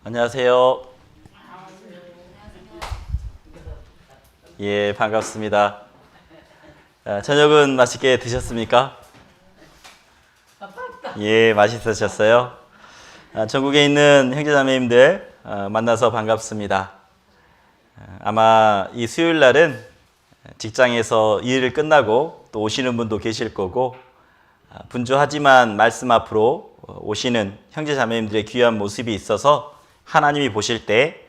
안녕하세요. 예, 반갑습니다. 저녁은 맛있게 드셨습니까? 예, 맛있으셨어요? 전국에 있는 형제자매님들 만나서 반갑습니다. 아마 이 수요일 날은 직장에서 일을 끝나고 또 오시는 분도 계실 거고, 분주하지만 말씀 앞으로 오시는 형제자매님들의 귀한 모습이 있어서 하나님이 보실 때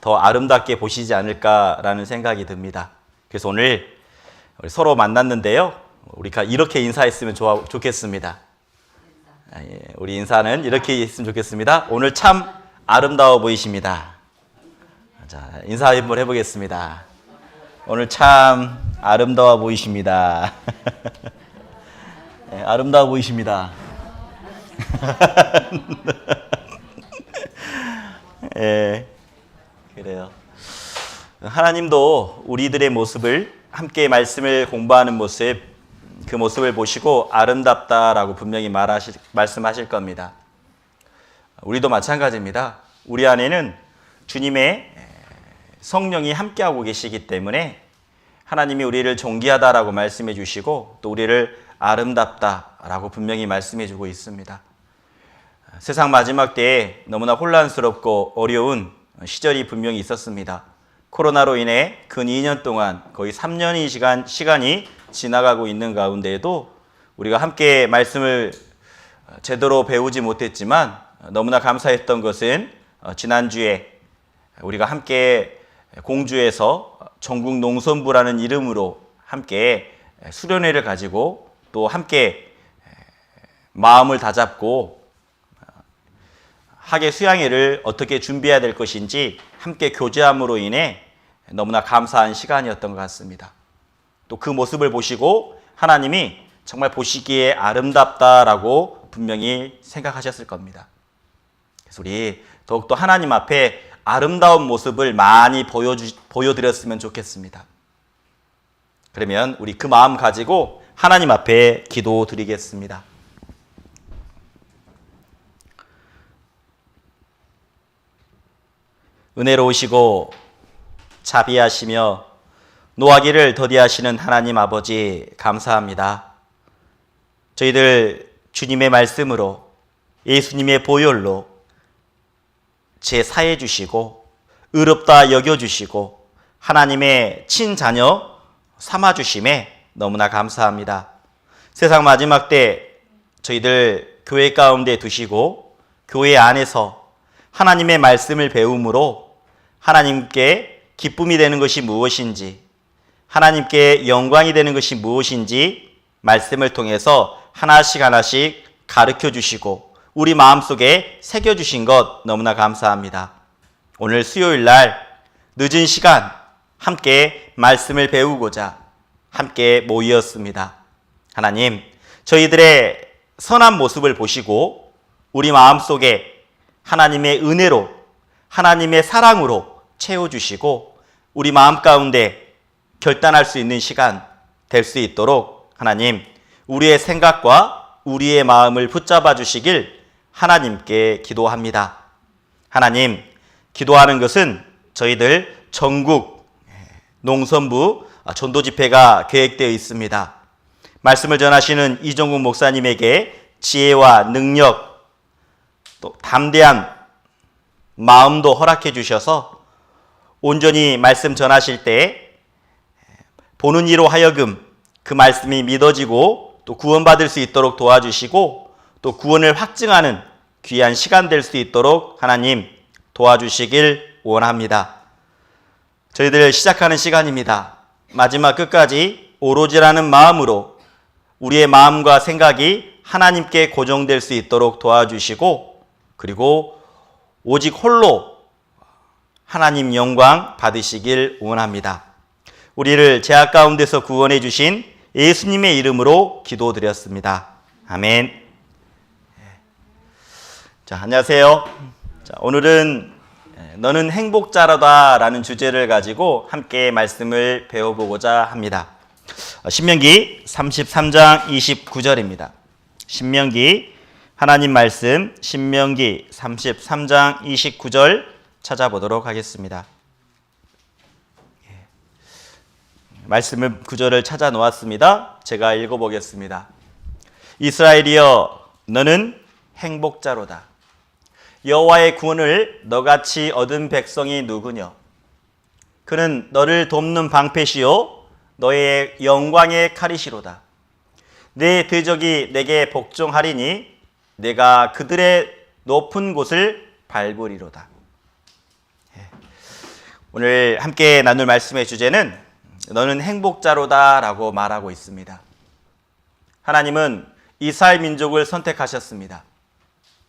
더 아름답게 보시지 않을까라는 생각이 듭니다. 그래서 오늘 서로 만났는데요, 우리가 이렇게 인사했으면 좋겠습니다. 우리 인사는 이렇게 했으면 좋겠습니다. 오늘 참 아름다워 보이십니다. 자, 인사 한번 해보겠습니다. 오늘 참 아름다워 보이십니다. 네, 아름다워 보이십니다. 예, 그래요. 하나님도 우리들의 모습을, 함께 말씀을 공부하는 모습, 그 모습을 보시고 아름답다라고 분명히 말씀하실 겁니다. 우리도 마찬가지입니다. 우리 안에는 주님의 성령이 함께하고 계시기 때문에 하나님이 우리를 존귀하다라고 말씀해 주시고 또 우리를 아름답다라고 분명히 말씀해 주고 있습니다. 세상 마지막 때에 너무나 혼란스럽고 어려운 시절이 분명히 있었습니다. 코로나로 인해 근 2년 동안 거의 3년의 시간이 지나가고 있는 가운데에도 우리가 함께 말씀을 제대로 배우지 못했지만 너무나 감사했던 것은 지난주에 우리가 함께 공주에서 전국 농선부라는 이름으로 함께 수련회를 가지고 또 함께 마음을 다잡고 학예 수양회를 어떻게 준비해야 될 것인지 함께 교제함으로 인해 너무나 감사한 시간이었던 것 같습니다. 또 그 모습을 보시고 하나님이 정말 보시기에 아름답다라고 분명히 생각하셨을 겁니다. 그래서 우리 더욱더 하나님 앞에 아름다운 모습을 많이 보여드렸으면 좋겠습니다. 그러면 우리 그 마음 가지고 하나님 앞에 기도드리겠습니다. 은혜로우시고 자비하시며 노하기를 더디하시는 하나님 아버지 감사합니다. 저희들 주님의 말씀으로 예수님의 보혈로 제사해 주시고 의롭다 여겨주시고 하나님의 친자녀 삼아주심에 너무나 감사합니다. 세상 마지막 때 저희들 교회 가운데 두시고 교회 안에서 하나님의 말씀을 배움으로 하나님께 기쁨이 되는 것이 무엇인지, 하나님께 영광이 되는 것이 무엇인지 말씀을 통해서 하나씩 하나씩 가르쳐 주시고 우리 마음속에 새겨주신 것 너무나 감사합니다. 오늘 수요일 날 늦은 시간 함께 말씀을 배우고자 함께 모이었습니다. 하나님, 저희들의 선한 모습을 보시고 우리 마음속에 하나님의 은혜로 하나님의 사랑으로 채워주시고 우리 마음 가운데 결단할 수 있는 시간 될 수 있도록 하나님, 우리의 생각과 우리의 마음을 붙잡아 주시길 하나님께 기도합니다. 하나님, 기도하는 것은 저희들 전국 농선부 전도 집회가 계획되어 있습니다. 말씀을 전하시는 이종국 목사님에게 지혜와 능력, 또 담대한 마음도 허락해 주셔서 온전히 말씀 전하실 때 보는 이로 하여금 그 말씀이 믿어지고 또 구원받을 수 있도록 도와주시고 또 구원을 확증하는 귀한 시간 될 수 있도록 하나님 도와주시길 원합니다. 저희들 시작하는 시간입니다. 마지막 끝까지 오로지라는 마음으로 우리의 마음과 생각이 하나님께 고정될 수 있도록 도와주시고 그리고 오직 홀로 하나님 영광 받으시길 원합니다. 우리를 죄악 가운데서 구원해 주신 예수님의 이름으로 기도드렸습니다. 아멘. 자, 안녕하세요. 자, 오늘은 너는 행복자로다 라는 주제를 가지고 함께 말씀을 배워보고자 합니다. 신명기 33장 29절입니다. 신명기 하나님 말씀 신명기 33장 29절 찾아보도록 하겠습니다. 말씀을 구절을 찾아 놓았습니다. 제가 읽어보겠습니다. 이스라엘이여 너는 행복자로다. 여호와의 구원을 너같이 얻은 백성이 누구뇨? 그는 너를 돕는 방패시요 너의 영광의 칼이시로다. 내 대적이 내게 복종하리니 내가 그들의 높은 곳을 밟으리로다. 오늘 함께 나눌 말씀의 주제는 너는 행복자로다 라고 말하고 있습니다. 하나님은 이스라엘 민족을 선택하셨습니다.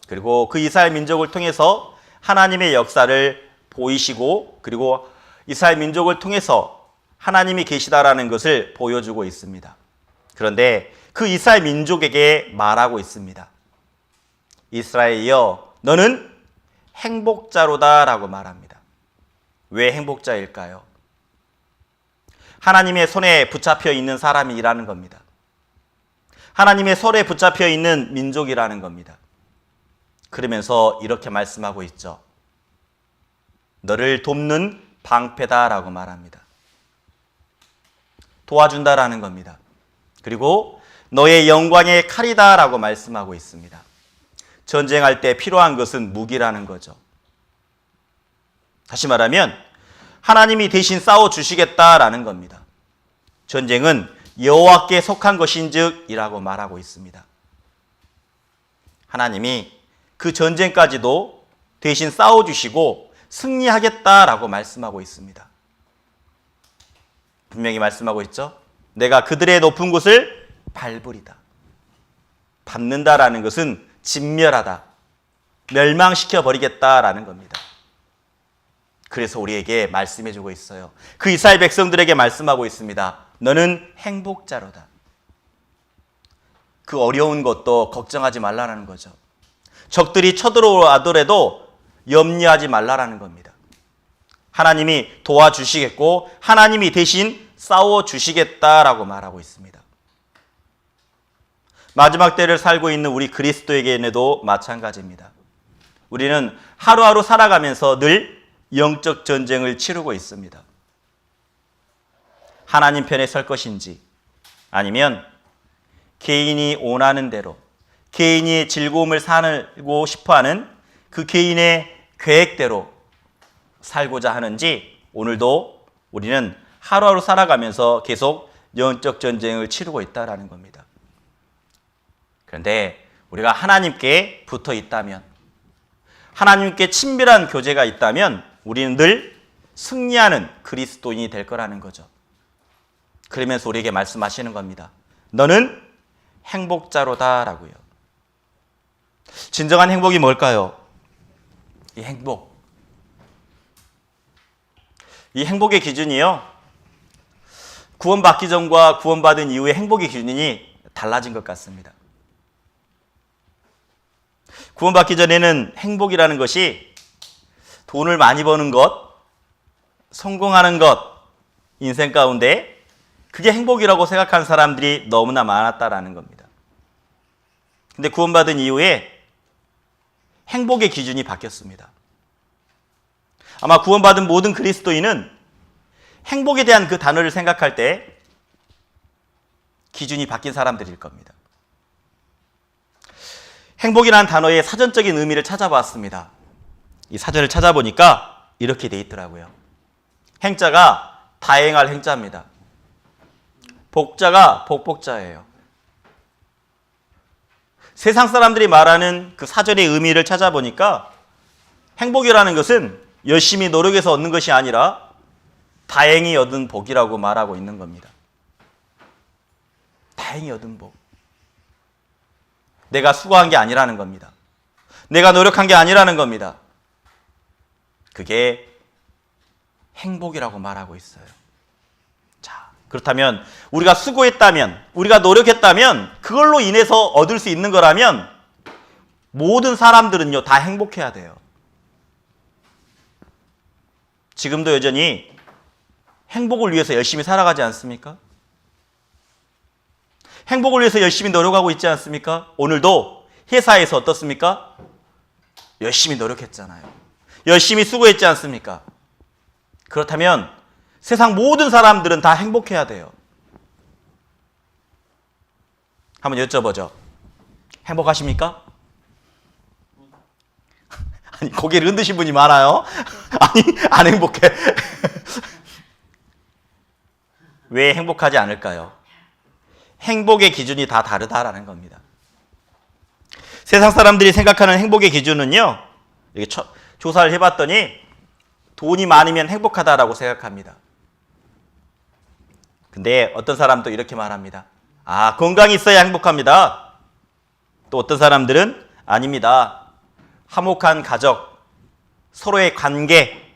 그리고 그 이스라엘 민족을 통해서 하나님의 역사를 보이시고 그리고 이스라엘 민족을 통해서 하나님이 계시다라는 것을 보여주고 있습니다. 그런데 그 이스라엘 민족에게 말하고 있습니다. 이스라엘이여 너는 행복자로다 라고 말합니다. 왜 행복자일까요? 하나님의 손에 붙잡혀 있는 사람이라는 겁니다. 하나님의 손에 붙잡혀 있는 민족이라는 겁니다. 그러면서 이렇게 말씀하고 있죠. 너를 돕는 방패다라고 말합니다. 도와준다라는 겁니다. 그리고 너의 영광의 칼이다라고 말씀하고 있습니다. 전쟁할 때 필요한 것은 무기라는 거죠. 다시 말하면 하나님이 대신 싸워주시겠다라는 겁니다. 전쟁은 여호와께 속한 것인즉이라고 말하고 있습니다. 하나님이 그 전쟁까지도 대신 싸워주시고 승리하겠다라고 말씀하고 있습니다. 분명히 말씀하고 있죠. 내가 그들의 높은 곳을 밟으리다. 밟는다라는 것은 진멸하다, 멸망시켜버리겠다라는 겁니다. 그래서 우리에게 말씀해주고 있어요. 그 이스라엘 백성들에게 말씀하고 있습니다. 너는 행복자로다. 그 어려운 것도 걱정하지 말라는 거죠. 적들이 쳐들어오더라도 염려하지 말라는 겁니다. 하나님이 도와주시겠고 하나님이 대신 싸워주시겠다라고 말하고 있습니다. 마지막 때를 살고 있는 우리 그리스도에게도 마찬가지입니다. 우리는 하루하루 살아가면서 늘 영적 전쟁을 치르고 있습니다. 하나님 편에 설 것인지 아니면 개인이 원하는 대로 개인이 즐거움을 살고 싶어하는 그 개인의 계획대로 살고자 하는지 오늘도 우리는 하루하루 살아가면서 계속 영적 전쟁을 치르고 있다는 겁니다. 그런데 우리가 하나님께 붙어 있다면, 하나님께 친밀한 교제가 있다면 우리는 늘 승리하는 그리스도인이 될 거라는 거죠. 그러면서 우리에게 말씀하시는 겁니다. 너는 행복자로다라고요. 진정한 행복이 뭘까요? 이 행복의 기준이요, 구원받기 전과 구원받은 이후의 행복의 기준이 달라진 것 같습니다. 구원받기 전에는 행복이라는 것이 돈을 많이 버는 것, 성공하는 것, 인생 가운데 그게 행복이라고 생각하는 사람들이 너무나 많았다라는 겁니다. 근데 구원받은 이후에 행복의 기준이 바뀌었습니다. 아마 구원받은 모든 그리스도인은 행복에 대한 그 단어를 생각할 때 기준이 바뀐 사람들일 겁니다. 행복이라는 단어의 사전적인 의미를 찾아봤습니다. 이 사전을 찾아보니까 이렇게 돼 있더라고요. 행자가 다행할 행자입니다. 복자가 복복자예요. 세상 사람들이 말하는 그 사전의 의미를 찾아보니까 행복이라는 것은 열심히 노력해서 얻는 것이 아니라 다행히 얻은 복이라고 말하고 있는 겁니다. 다행히 얻은 복. 내가 수고한 게 아니라는 겁니다. 내가 노력한 게 아니라는 겁니다. 그게 행복이라고 말하고 있어요. 자, 그렇다면 우리가 수고했다면, 우리가 노력했다면, 그걸로 인해서 얻을 수 있는 거라면 모든 사람들은요 다 행복해야 돼요. 지금도 여전히 행복을 위해서 열심히 살아가지 않습니까? 행복을 위해서 열심히 노력하고 있지 않습니까? 오늘도 회사에서 어떻습니까? 열심히 노력했잖아요. 열심히 수고했지 않습니까? 그렇다면 세상 모든 사람들은 다 행복해야 돼요. 한번 여쭤보죠. 행복하십니까? 아니, 고개를 흔드신 분이 많아요. 아니, 안 행복해. 왜 행복하지 않을까요? 행복의 기준이 다 다르다라는 겁니다. 세상 사람들이 생각하는 행복의 기준은요, 조사를 해봤더니 돈이 많으면 행복하다라고 생각합니다. 근데 어떤 사람도 이렇게 말합니다. 아, 건강이 있어야 행복합니다. 또 어떤 사람들은 아닙니다. 화목한 가족, 서로의 관계,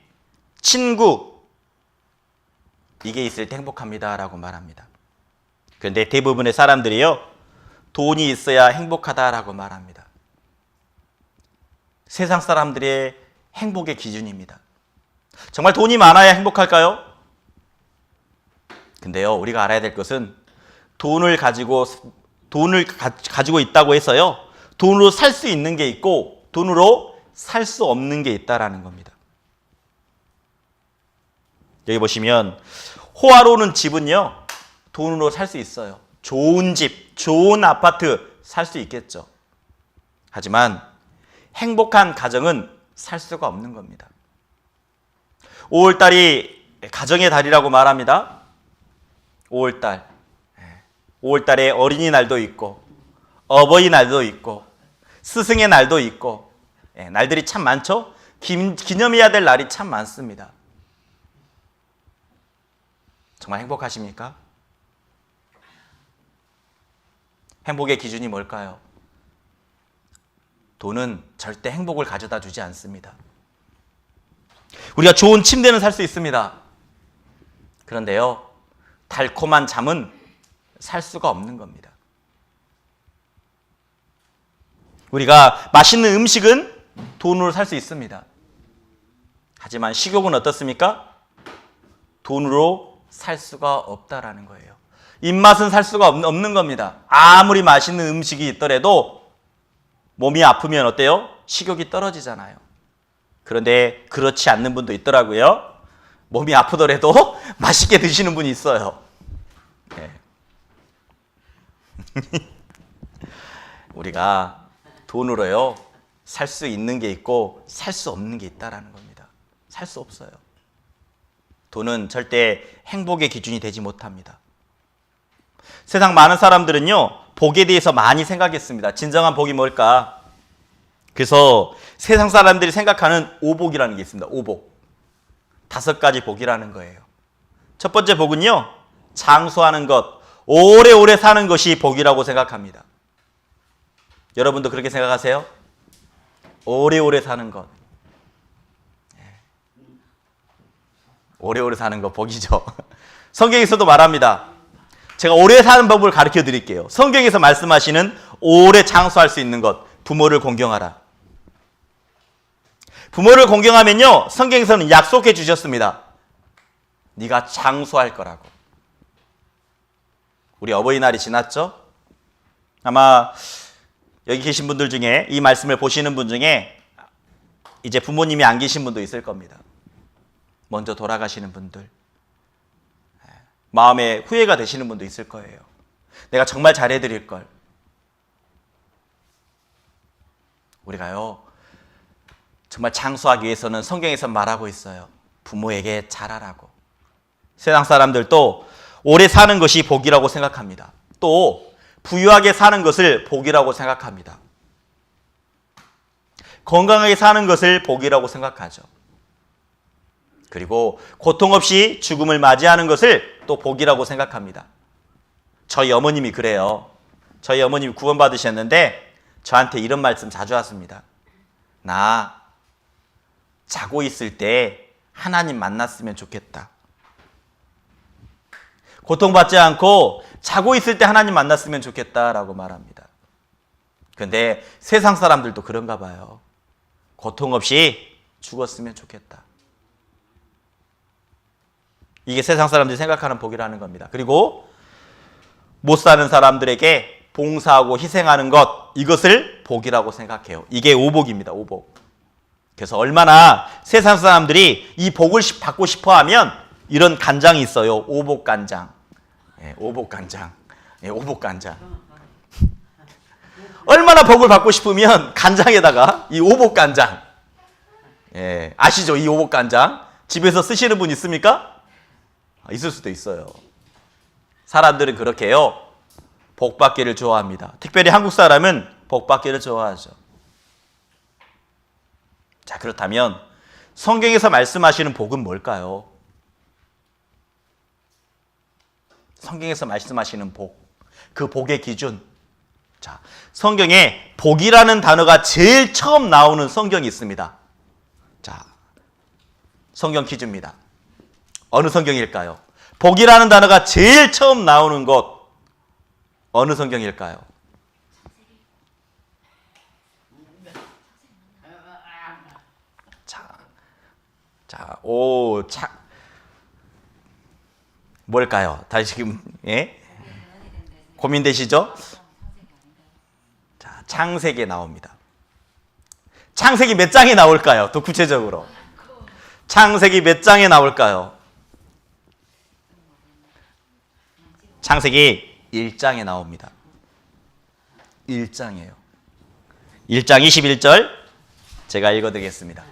친구, 이게 있을 때 행복합니다라고 말합니다. 그런데 대부분의 사람들이요, 돈이 있어야 행복하다라고 말합니다. 세상 사람들의 행복의 기준입니다. 정말 돈이 많아야 행복할까요? 근데요, 우리가 알아야 될 것은 돈을 가지고 있다고 해서요, 돈으로 살 수 있는 게 있고 돈으로 살 수 없는 게 있다라는 겁니다. 여기 보시면 호화로운 집은요, 돈으로 살 수 있어요. 좋은 집, 좋은 아파트 살 수 있겠죠. 하지만 행복한 가정은 살 수가 없는 겁니다. 5월달이 가정의 달이라고 말합니다. 5월달에 어린이날도 있고 어버이날도 있고 스승의 날도 있고 날들이 참 많죠. 기념해야 될 날이 참 많습니다. 정말 행복하십니까? 행복의 기준이 뭘까요? 돈은 절대 행복을 가져다 주지 않습니다. 우리가 좋은 침대는 살 수 있습니다. 그런데요, 달콤한 잠은 살 수가 없는 겁니다. 우리가 맛있는 음식은 돈으로 살 수 있습니다. 하지만 식욕은 어떻습니까? 돈으로 살 수가 없다라는 거예요. 입맛은 살 수가 없는 겁니다. 아무리 맛있는 음식이 있더라도 몸이 아프면 어때요? 식욕이 떨어지잖아요. 그런데 그렇지 않는 분도 있더라고요. 몸이 아프더라도 맛있게 드시는 분이 있어요. 네. 우리가 돈으로요, 살 수 있는 게 있고 살 수 없는 게 있다라는 겁니다. 살 수 없어요. 돈은 절대 행복의 기준이 되지 못합니다. 세상 많은 사람들은요, 복에 대해서 많이 생각했습니다. 진정한 복이 뭘까? 그래서 세상 사람들이 생각하는 오복이라는 게 있습니다. 오복. 5가지 복이라는 거예요. 첫 번째 복은요, 장수하는 것, 오래오래 사는 것이 복이라고 생각합니다. 여러분도 그렇게 생각하세요? 오래오래 사는 것. 오래오래 사는 거 복이죠. 성경에서도 말합니다. 제가 오래 사는 법을 가르쳐 드릴게요. 성경에서 말씀하시는 오래 장수할 수 있는 것, 부모를 공경하라. 부모를 공경하면요, 성경에서는 약속해 주셨습니다. 네가 장수할 거라고. 우리 어버이날이 지났죠? 아마 여기 계신 분들 중에, 이 말씀을 보시는 분 중에 이제 부모님이 안 계신 분도 있을 겁니다. 먼저 돌아가시는 분들, 마음에 후회가 되시는 분도 있을 거예요. 내가 정말 잘해드릴 걸. 우리가요, 정말 장수하기 위해서는 성경에서 말하고 있어요. 부모에게 잘하라고. 세상 사람들도 오래 사는 것이 복이라고 생각합니다. 또 부유하게 사는 것을 복이라고 생각합니다. 건강하게 사는 것을 복이라고 생각하죠. 그리고 고통 없이 죽음을 맞이하는 것을 또 복이라고 생각합니다. 저희 어머님이 그래요. 저희 어머님이 구원받으셨는데 저한테 이런 말씀 자주 하십니다. 나 자고 있을 때 하나님 만났으면 좋겠다. 고통받지 않고 자고 있을 때 하나님 만났으면 좋겠다라고 말합니다. 그런데 세상 사람들도 그런가 봐요. 고통 없이 죽었으면 좋겠다. 이게 세상 사람들이 생각하는 복이라는 겁니다. 그리고 못 사는 사람들에게 봉사하고 희생하는 것, 이것을 복이라고 생각해요. 이게 오복입니다. 오복. 그래서 얼마나 세상 사람들이 이 복을 받고 싶어 하면 이런 간장이 있어요. 오복간장. 예, 오복간장. 예, 오복간장. 얼마나 복을 받고 싶으면 간장에다가 이 오복간장. 예, 아시죠? 이 오복간장. 집에서 쓰시는 분 있습니까? 있을 수도 있어요. 사람들은 그렇게요, 복받기를 좋아합니다. 특별히 한국 사람은 복받기를 좋아하죠. 자, 그렇다면 성경에서 말씀하시는 복은 뭘까요? 성경에서 말씀하시는 복, 그 복의 기준. 자, 성경에 복이라는 단어가 제일 처음 나오는 성경이 있습니다. 자, 성경 퀴즈입니다. 어느 성경일까요? 복이라는 단어가 제일 처음 나오는 곳, 어느 성경일까요? 뭘까요? 다시 지금, 예? 고민되시죠? 자, 창세기에 나옵니다. 창세기 몇 장에 나올까요? 더 구체적으로. 창세기 몇 장에 나올까요? 창세기 1장에 나옵니다. 1장이에요. 1장 21절 제가 읽어드리겠습니다.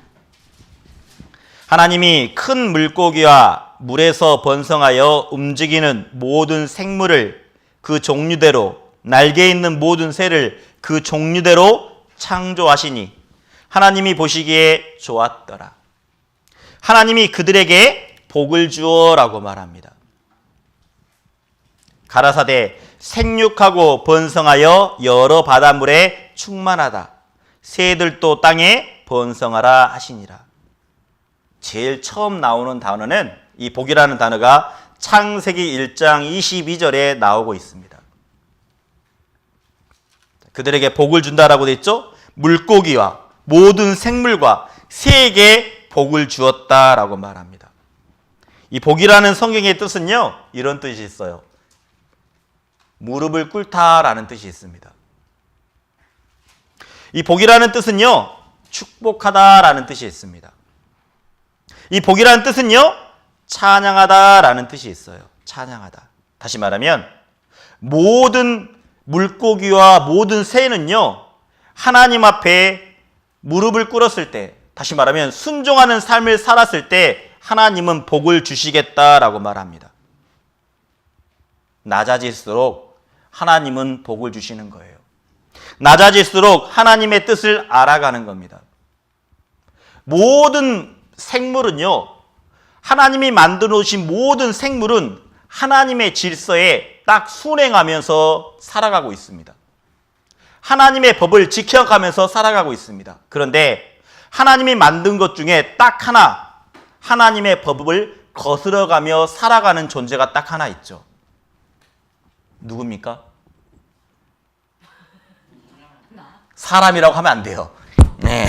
하나님이 큰 물고기와 물에서 번성하여 움직이는 모든 생물을 그 종류대로, 날개 있는 모든 새를 그 종류대로 창조하시니 하나님이 보시기에 좋았더라. 하나님이 그들에게 복을 주어라고 말합니다. 가라사대 생육하고 번성하여 여러 바닷물에 충만하다. 새들도 땅에 번성하라 하시니라. 제일 처음 나오는 단어는, 이 복이라는 단어가 창세기 1장 22절에 나오고 있습니다. 그들에게 복을 준다라고 되어 있죠? 물고기와 모든 생물과 새에게 복을 주었다라고 말합니다. 이 복이라는 성경의 뜻은요, 이런 뜻이 있어요. 무릎을 꿇다라는 뜻이 있습니다. 이 복이라는 뜻은요, 축복하다라는 뜻이 있습니다. 이 복이라는 뜻은요, 찬양하다라는 뜻이 있어요. 찬양하다. 다시 말하면 모든 물고기와 모든 새는요, 하나님 앞에 무릎을 꿇었을 때, 다시 말하면 순종하는 삶을 살았을 때 하나님은 복을 주시겠다라고 말합니다. 낮아질수록 하나님은 복을 주시는 거예요. 낮아질수록 하나님의 뜻을 알아가는 겁니다. 모든 생물은요, 하나님이 만들어 놓으신 모든 생물은 하나님의 질서에 딱 순행하면서 살아가고 있습니다. 하나님의 법을 지켜가면서 살아가고 있습니다. 그런데 하나님이 만든 것 중에 딱 하나, 하나님의 법을 거스러가며 살아가는 존재가 딱 하나 있죠. 누굽니까? 사람이라고 하면 안 돼요. 네.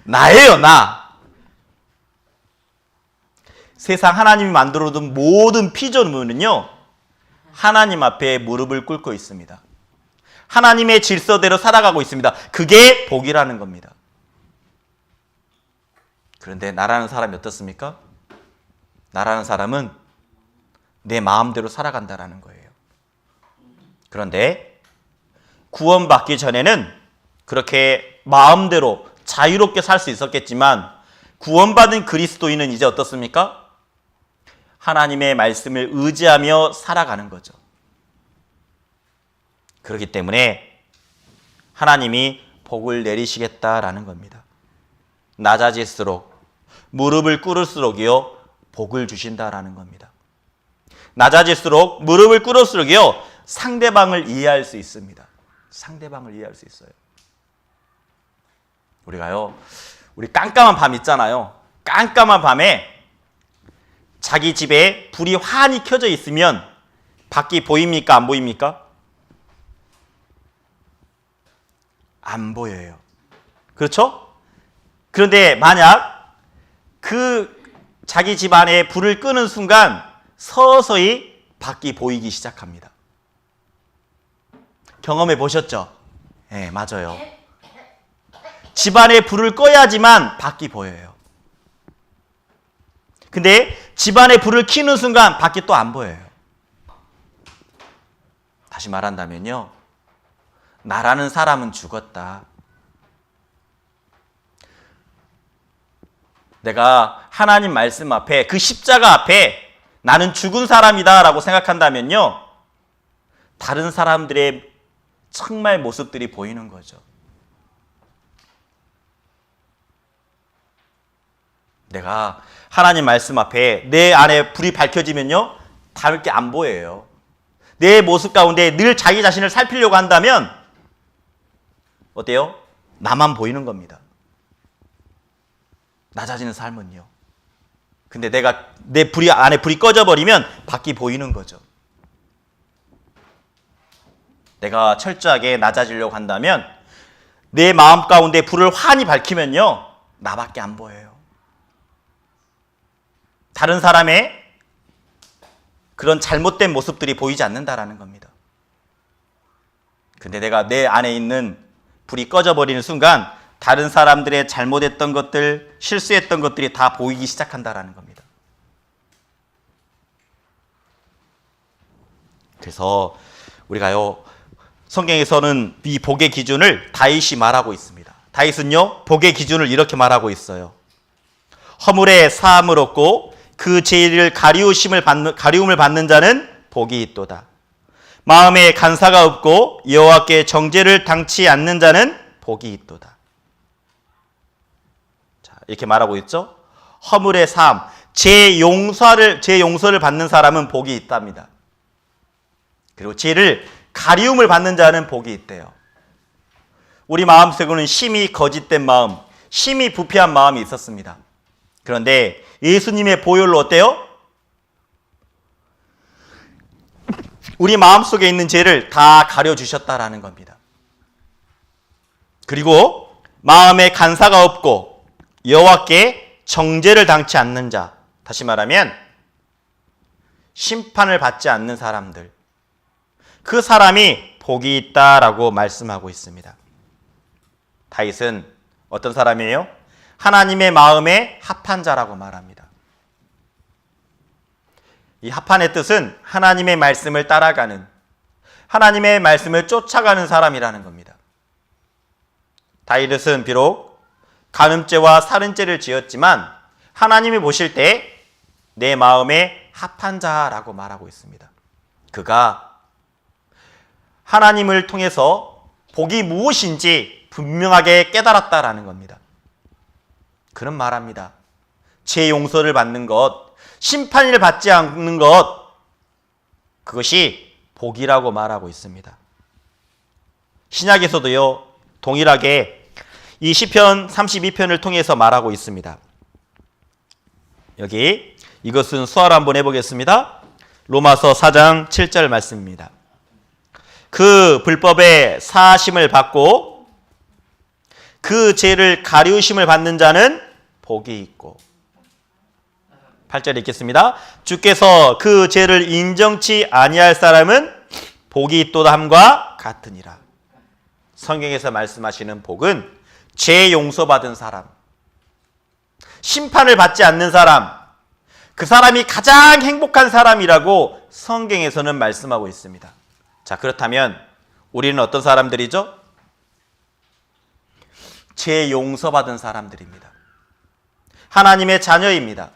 나예요, 나. 세상 하나님이 만들어둔 모든 피조물은요, 하나님 앞에 무릎을 꿇고 있습니다. 하나님의 질서대로 살아가고 있습니다. 그게 복이라는 겁니다. 그런데 나라는 사람이 어떻습니까? 나라는 사람은 내 마음대로 살아간다라는 거예요. 그런데 구원받기 전에는 그렇게 마음대로 자유롭게 살 수 있었겠지만, 구원받은 그리스도인은 이제 어떻습니까? 하나님의 말씀을 의지하며 살아가는 거죠. 그렇기 때문에 하나님이 복을 내리시겠다라는 겁니다. 낮아질수록, 무릎을 꿇을수록이요, 복을 주신다라는 겁니다. 낮아질수록, 무릎을 꿇을수록이요, 상대방을 이해할 수 있습니다. 상대방을 이해할 수 있어요. 우리 깜깜한 밤 있잖아요. 깜깜한 밤에 자기 집에 불이 환히 켜져 있으면 밖이 보입니까? 안 보입니까? 안 보여요. 그렇죠? 그런데 만약 그 자기 집 안에 불을 끄는 순간 서서히 밖이 보이기 시작합니다. 경험해 보셨죠? 네, 맞아요. 집안에 불을 꺼야지만 밖이 보여요. 근데 집안에 불을 켜는 순간 밖이 또 안 보여요. 다시 말한다면요, 나라는 사람은 죽었다. 내가 하나님 말씀 앞에, 그 십자가 앞에 나는 죽은 사람이다 라고 생각한다면요, 다른 사람들의 정말 모습들이 보이는 거죠. 내가 하나님 말씀 앞에 내 안에 불이 밝혀지면요, 다를 게 안 보여요. 내 모습 가운데 늘 자기 자신을 살피려고 한다면 어때요? 나만 보이는 겁니다. 낮아지는 삶은요. 근데 내가 내 안에 불이 꺼져버리면 밖이 보이는 거죠. 내가 철저하게 낮아지려고 한다면 내 마음 가운데 불을 환히 밝히면요, 나밖에 안 보여요. 다른 사람의 그런 잘못된 모습들이 보이지 않는다라는 겁니다. 근데 내가 내 안에 있는 불이 꺼져버리는 순간 다른 사람들의 잘못했던 것들, 실수했던 것들이 다 보이기 시작한다라는 겁니다. 그래서 우리가요, 성경에서는 이 복의 기준을 다윗이 말하고 있습니다. 다윗은요, 복의 기준을 이렇게 말하고 있어요. 허물의 사함을 얻고 그 죄를 가리움을 받는 자는 복이 있도다. 마음에 간사가 없고 여호와께 정죄를 당치 않는 자는 복이 있도다. 자, 이렇게 말하고 있죠. 허물의 삶, 죄 용서를 받는 사람은 복이 있답니다. 그리고 죄를 가리움을 받는 자는 복이 있대요. 우리 마음속에는 심히 거짓된 마음, 심히 부패한 마음이 있었습니다. 그런데 예수님의 보혈로 어때요? 우리 마음속에 있는 죄를 다 가려주셨다라는 겁니다. 그리고 마음에 간사가 없고 여호와께 정죄를 당치 않는 자, 다시 말하면 심판을 받지 않는 사람들, 그 사람이 복이 있다라고 말씀하고 있습니다. 다윗은 어떤 사람이에요? 하나님의 마음에 합한 자라고 말합니다. 이 합한의 뜻은 하나님의 말씀을 따라가는, 하나님의 말씀을 쫓아가는 사람이라는 겁니다. 다윗은 비록 간음죄와 살인죄를 지었지만 하나님이 보실 때 내 마음에 합한 자라고 말하고 있습니다. 그가 하나님을 통해서 복이 무엇인지 분명하게 깨달았다라는 겁니다. 그는 말합니다. 죄 용서를 받는 것, 심판을 받지 않는 것, 그것이 복이라고 말하고 있습니다. 신약에서도요, 동일하게 이 시편 32편을 통해서 말하고 있습니다. 여기 이것은 수화로 한번 해보겠습니다. 로마서 4장 7절 말씀입니다. 그 불법의 사하심을 받고 그 죄를 가리우심을 받는 자는 복이 있고, 8절 읽겠습니다. 주께서 그 죄를 인정치 아니할 사람은 복이 있도다 함과 같으니라. 성경에서 말씀하시는 복은 죄 용서받은 사람, 심판을 받지 않는 사람, 그 사람이 가장 행복한 사람이라고 성경에서는 말씀하고 있습니다. 자, 그렇다면 우리는 어떤 사람들이죠? 죄 용서받은 사람들입니다. 하나님의 자녀입니다.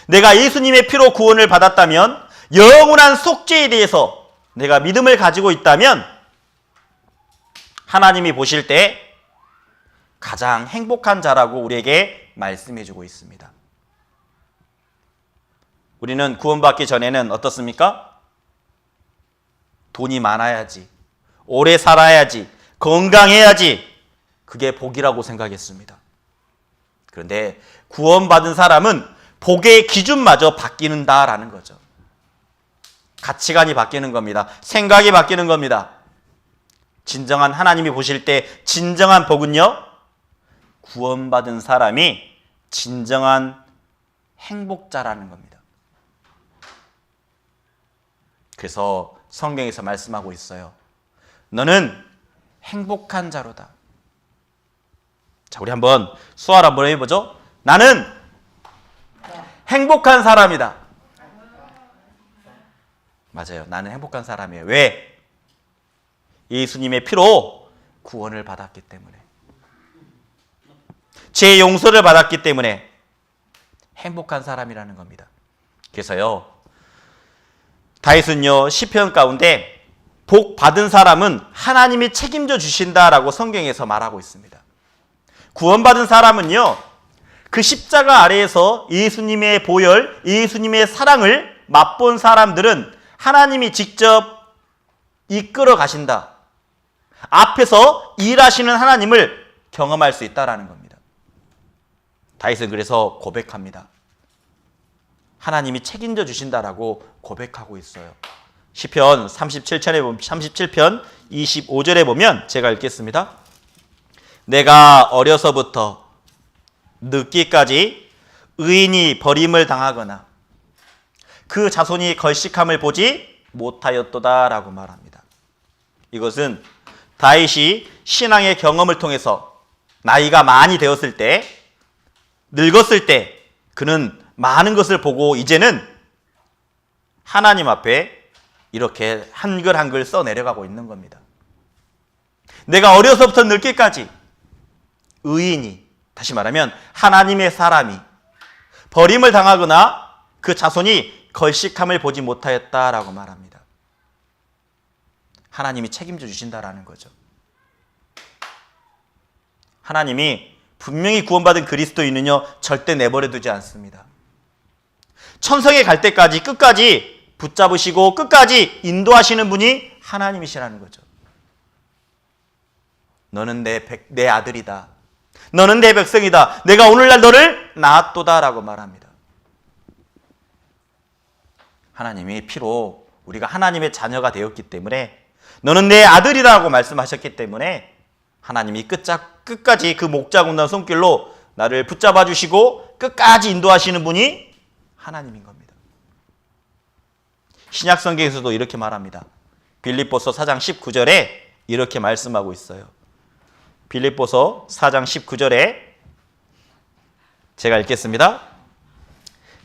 내가 예수님의 피로 구원을 받았다면, 영원한 속죄에 대해서 내가 믿음을 가지고 있다면 하나님이 보실 때 가장 행복한 자라고 우리에게 말씀해 주고 있습니다. 우리는 구원받기 전에는 어떻습니까? 돈이 많아야지, 오래 살아야지, 건강해야지, 그게 복이라고 생각했습니다. 그런데 구원받은 사람은 복의 기준마저 바뀌는다라는 거죠. 가치관이 바뀌는 겁니다. 생각이 바뀌는 겁니다. 진정한 하나님이 보실 때 진정한 복은요, 구원받은 사람이 진정한 행복자라는 겁니다. 그래서 성경에서 말씀하고 있어요. 너는 행복한 자로다. 자, 우리 한번 수화를 한번 해보죠. 나는 행복한 사람이다. 맞아요. 나는 행복한 사람이에요. 왜? 예수님의 피로 구원을 받았기 때문에, 죄 용서를 받았기 때문에 행복한 사람이라는 겁니다. 그래서요, 다윗은요, 시편 가운데 복 받은 사람은 하나님이 책임져 주신다라고 성경에서 말하고 있습니다. 구원받은 사람은요, 그 십자가 아래에서 예수님의 보혈, 예수님의 사랑을 맛본 사람들은 하나님이 직접 이끌어 가신다, 앞에서 일하시는 하나님을 경험할 수 있다라는 겁니다. 다윗은 그래서 고백합니다. 하나님이 책임져 주신다라고 고백하고 있어요. 시편 37편 25절에 보면 제가 읽겠습니다. 내가 어려서부터 늙기까지 의인이 버림을 당하거나 그 자손이 걸식함을 보지 못하였도다라고 말합니다. 이것은 다윗이 신앙의 경험을 통해서 나이가 많이 되었을 때, 늙었을 때 그는 많은 것을 보고 이제는 하나님 앞에 이렇게 한글 한글 써 내려가고 있는 겁니다. 내가 어려서부터 늙기까지 의인이, 다시 말하면 하나님의 사람이 버림을 당하거나 그 자손이 걸식함을 보지 못하였다라고 말합니다. 하나님이 책임져 주신다라는 거죠. 하나님이 분명히 구원받은 그리스도인은요, 절대 내버려 두지 않습니다. 천성에 갈 때까지 끝까지 붙잡으시고 끝까지 인도하시는 분이 하나님이시라는 거죠. 너는 내 아들이다. 너는 내 백성이다. 내가 오늘날 너를 낳았도다라고 말합니다. 하나님이 피로 우리가 하나님의 자녀가 되었기 때문에, 너는 내 아들이라고 말씀하셨기 때문에 하나님이 끝까지 그 목자군단 손길로 나를 붙잡아 주시고 끝까지 인도하시는 분이 하나님인 겁니다. 신약 성경에서도 이렇게 말합니다. 빌립보서 4장 19절에 이렇게 말씀하고 있어요. 빌립보서 4장 19절에 제가 읽겠습니다.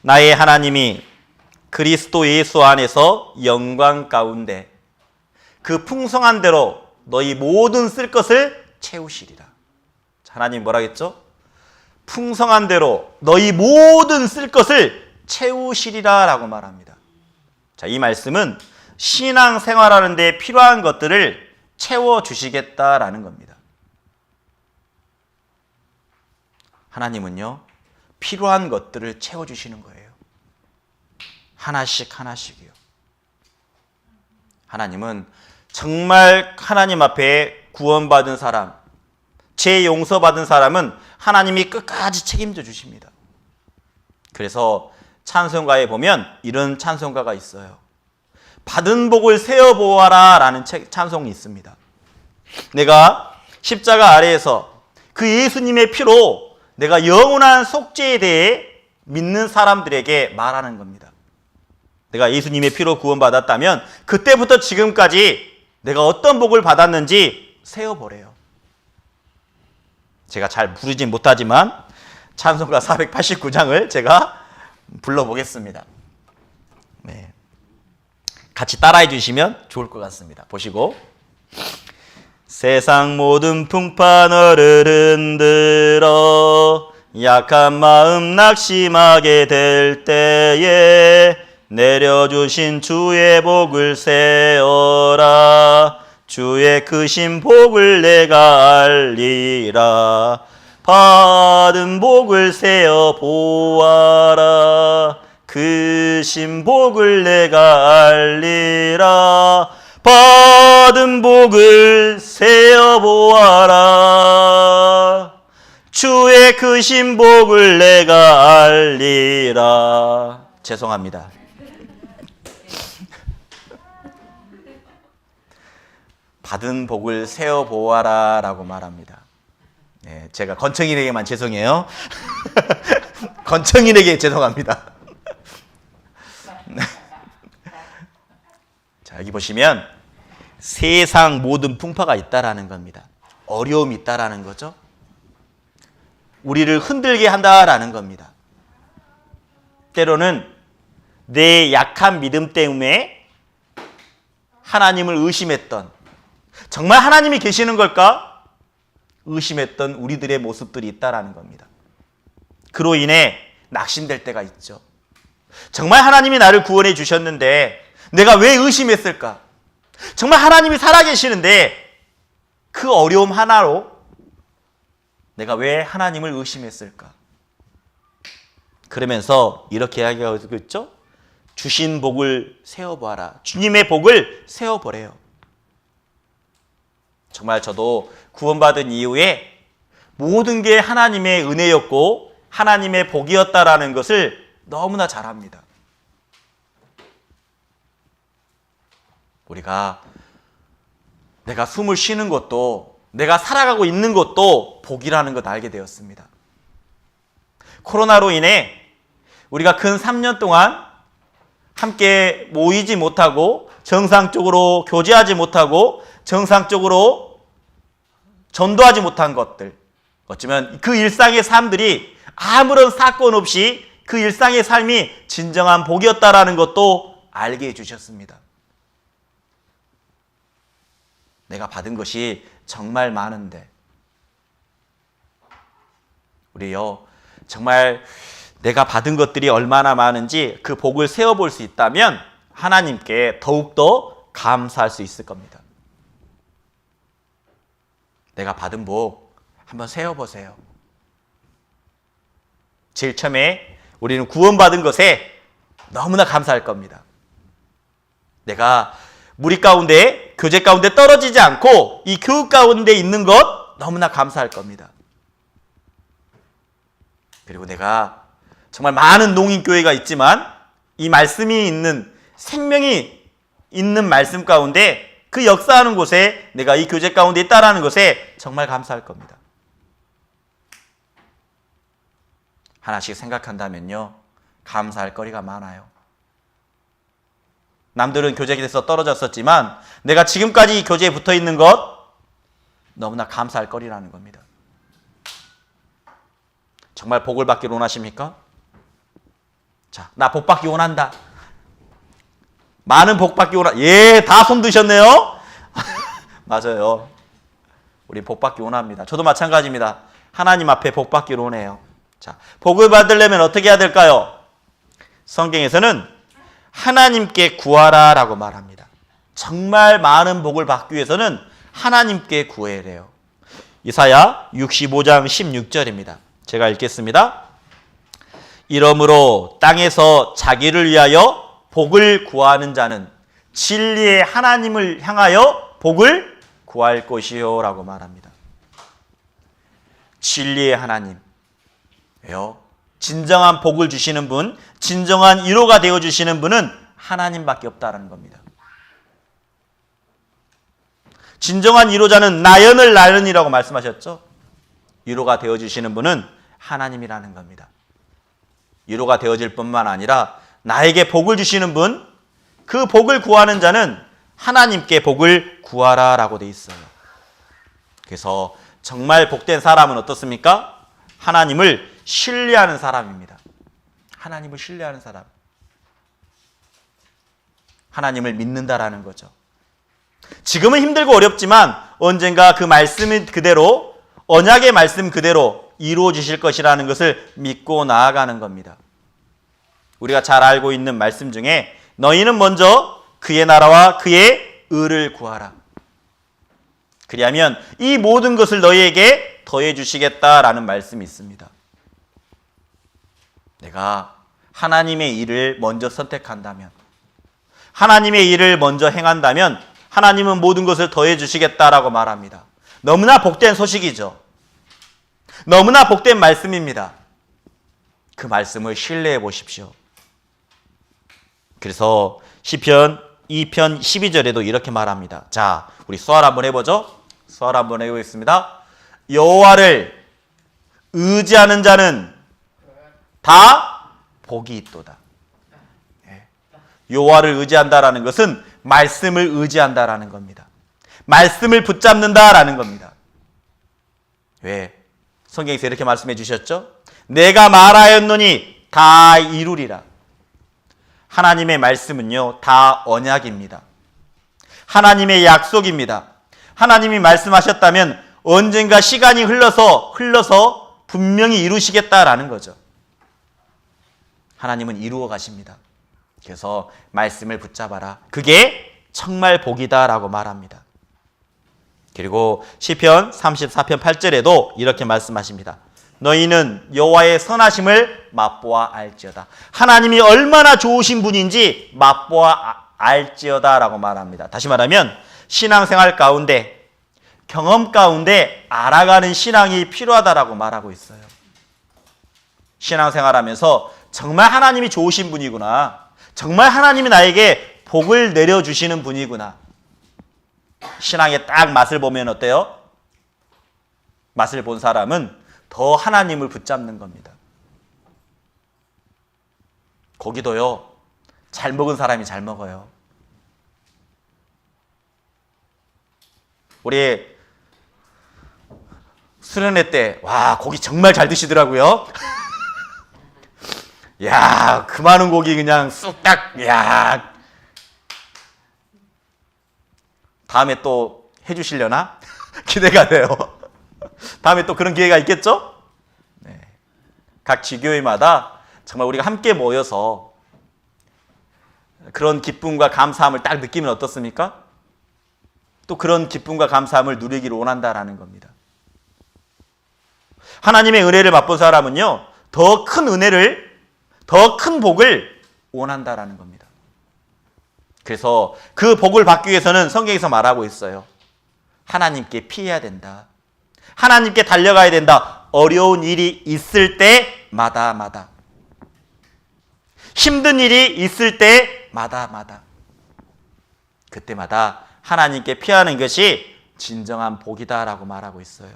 나의 하나님이 그리스도 예수 안에서 영광 가운데 그 풍성한 대로 너희 모든 쓸 것을 채우시리라. 하나님 뭐라 했죠? 풍성한 대로 너희 모든 쓸 것을 채우시리라 라고 말합니다. 자, 이 말씀은 신앙 생활하는 데 필요한 것들을 채워주시겠다라는 겁니다. 하나님은요, 필요한 것들을 채워주시는 거예요. 하나씩 하나씩이요. 하나님은 정말 하나님 앞에 구원받은 사람, 죄 용서받은 사람은 하나님이 끝까지 책임져 주십니다. 그래서 찬송가에 보면 이런 찬송가가 있어요. 받은 복을 세어보아라 라는 찬송이 있습니다. 내가 십자가 아래에서 그 예수님의 피로 내가 영원한 속죄에 대해 믿는 사람들에게 말하는 겁니다. 내가 예수님의 피로 구원받았다면 그때부터 지금까지 내가 어떤 복을 받았는지 세어보래요. 제가 잘 부르진 못하지만 찬송가 489장을 제가 불러보겠습니다. 네. 같이 따라해 주시면 좋을 것 같습니다. 보시고, 세상 모든 풍파너를 흔들어 약한 마음 낙심하게 될 때에 내려주신 주의 복을 세어라. 주의 크신 복을 내가 알리라. 받은 복을 세어 보아라. 크신 복을 내가 알리라. 받은 복을 세어 보아라. 주의 크신 복을 내가 알리라. 죄송합니다. 받은 복을 세어 보아라 라고 말합니다. 네, 제가 건청인에게만 죄송해요. 건청인에게 죄송합니다. 자, 여기 보시면 세상 모든 풍파가 있다라는 겁니다. 어려움이 있다라는 거죠. 우리를 흔들게 한다라는 겁니다. 때로는 내 약한 믿음 때문에 하나님을 의심했던, 정말 하나님이 계시는 걸까? 의심했던 우리들의 모습들이 있다라는 겁니다. 그로 인해 낙심될 때가 있죠. 정말 하나님이 나를 구원해 주셨는데 내가 왜 의심했을까? 정말 하나님이 살아계시는데 그 어려움 하나로 내가 왜 하나님을 의심했을까? 그러면서 이렇게 이야기하고 있죠. 주신 복을 세어보아라. 주님의 복을 세어보래요. 정말 저도 구원받은 이후에 모든 게 하나님의 은혜였고 하나님의 복이었다라는 것을 너무나 잘 압니다. 우리가 내가 숨을 쉬는 것도, 내가 살아가고 있는 것도 복이라는 것 알게 되었습니다. 코로나로 인해 우리가 근 3년 동안 함께 모이지 못하고 정상적으로 교제하지 못하고 정상적으로 전도하지 못한 것들, 어쩌면 그 일상의 삶들이 아무런 사건 없이 그 일상의 삶이 진정한 복이었다라는 것도 알게 해주셨습니다. 내가 받은 것이 정말 많은데 우리요, 정말 내가 받은 것들이 얼마나 많은지 그 복을 세어볼 수 있다면 하나님께 더욱더 감사할 수 있을 겁니다. 내가 받은 복 한번 세어보세요. 제일 처음에 우리는 구원받은 것에 너무나 감사할 겁니다. 내가 무리 가운데, 교제 가운데 떨어지지 않고 이 교육 가운데 있는 것 너무나 감사할 겁니다. 그리고 내가 정말 많은 농인교회가 있지만 이 말씀이 있는, 생명이 있는 말씀 가운데 그 역사하는 곳에 내가 이 교제 가운데 있다라는 것에 정말 감사할 겁니다. 하나씩 생각한다면요, 감사할 거리가 많아요. 남들은 교제에서 떨어졌었지만 내가 지금까지 이 교제에 붙어 있는 것, 너무나 감사할 거리라는 겁니다. 정말 복을 받기를 원하십니까? 자, 나 복 받기 원한다. 많은 복 받기 원한다. 예, 다 손 드셨네요. 맞아요. 우리 복 받기 원합니다. 저도 마찬가지입니다. 하나님 앞에 복 받기를 원해요. 자, 복을 받으려면 어떻게 해야 될까요? 성경에서는 하나님께 구하라라고 말합니다. 정말 많은 복을 받기 위해서는 하나님께 구해야 해요. 이사야 65장 16절입니다. 제가 읽겠습니다. 이러므로 땅에서 자기를 위하여 복을 구하는 자는 진리의 하나님을 향하여 복을 구할 것이요 라고 말합니다. 진리의 하나님. 왜요? 진정한 복을 주시는 분, 진정한 위로가 되어주시는 분은 하나님밖에 없다는 겁니다. 진정한 위로자는 나연을 나연이라고 말씀하셨죠? 위로가 되어주시는 분은 하나님이라는 겁니다. 위로가 되어질 뿐만 아니라 나에게 복을 주시는 분, 그 복을 구하는 자는 하나님께 복을 구하라 라고 돼 있어요. 그래서 정말 복된 사람은 어떻습니까? 하나님을 신뢰하는 사람입니다. 하나님을 신뢰하는 사람. 하나님을 믿는다라는 거죠. 지금은 힘들고 어렵지만 언젠가 그 말씀은 그대로, 언약의 말씀 그대로 이루어 주실 것이라는 것을 믿고 나아가는 겁니다. 우리가 잘 알고 있는 말씀 중에 너희는 먼저 그의 나라와 그의 의를 구하라. 그리하면 이 모든 것을 너희에게 더해 주시겠다라는 말씀이 있습니다. 내가 하나님의 일을 먼저 선택한다면, 하나님의 일을 먼저 행한다면 하나님은 모든 것을 더해 주시겠다라고 말합니다. 너무나 복된 소식이죠. 너무나 복된 말씀입니다. 그 말씀을 신뢰해 보십시오. 그래서 시편 2편 12절에도 이렇게 말합니다. 자, 우리 수활 한번 해보죠. 수활 한번 해보겠습니다. 여호와를 의지하는 자는 다 복이 있도다. 여호와를 의지한다라는 것은 말씀을 의지한다라는 겁니다. 말씀을 붙잡는다라는 겁니다. 왜? 성경에서 이렇게 말씀해 주셨죠? 내가 말하였노니 다 이루리라. 하나님의 말씀은요, 다 언약입니다. 하나님의 약속입니다. 하나님이 말씀하셨다면 언젠가 시간이 흘러서 분명히 이루시겠다라는 거죠. 하나님은 이루어 가십니다. 그래서 말씀을 붙잡아라. 그게 정말 복이다라고 말합니다. 그리고 시편 34편 8절에도 이렇게 말씀하십니다. 너희는 여호와의 선하심을 맛보아 알지어다. 하나님이 얼마나 좋으신 분인지 맛보아 알지어다라고 말합니다. 다시 말하면 신앙생활 가운데, 경험 가운데 알아가는 신앙이 필요하다라고 말하고 있어요. 신앙생활하면서 정말 하나님이 좋으신 분이구나, 정말 하나님이 나에게 복을 내려주시는 분이구나. 신앙의 딱 맛을 보면 어때요? 맛을 본 사람은 더 하나님을 붙잡는 겁니다. 고기도요, 잘 먹은 사람이 잘 먹어요. 우리 수련회 때, 와, 고기 정말 잘 드시더라고요. 야, 그 많은 고기 그냥 쑥딱, 야. 다음에 또 해주시려나? 기대가 돼요. 다음에 또 그런 기회가 있겠죠? 네. 각 지교회마다 정말 우리가 함께 모여서 그런 기쁨과 감사함을 딱 느끼면 어떻습니까? 또 그런 기쁨과 감사함을 누리기를 원한다라는 겁니다. 하나님의 은혜를 맛본 사람은요, 더 큰 은혜를, 더 큰 복을 원한다라는 겁니다. 그래서 그 복을 받기 위해서는 성경에서 말하고 있어요. 하나님께 피해야 된다. 하나님께 달려가야 된다. 어려운 일이 있을 때마다. 힘든 일이 있을 때마다. 그때마다 하나님께 피하는 것이 진정한 복이다라고 말하고 있어요.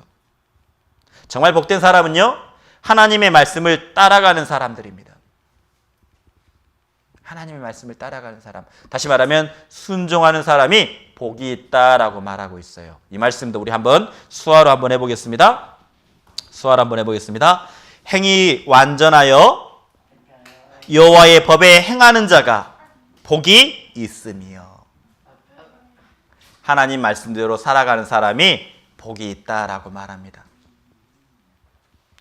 정말 복된 사람은요, 하나님의 말씀을 따라가는 사람들입니다. 하나님의 말씀을 따라가는 사람. 다시 말하면 순종하는 사람이 복이 있다라고 말하고 있어요. 이 말씀도 우리 한번 수화로 한번 해보겠습니다. 수화로 한번 해보겠습니다. 행이 완전하여 여호와의 법에 행하는 자가 복이 있으며, 하나님 말씀대로 살아가는 사람이 복이 있다라고 말합니다.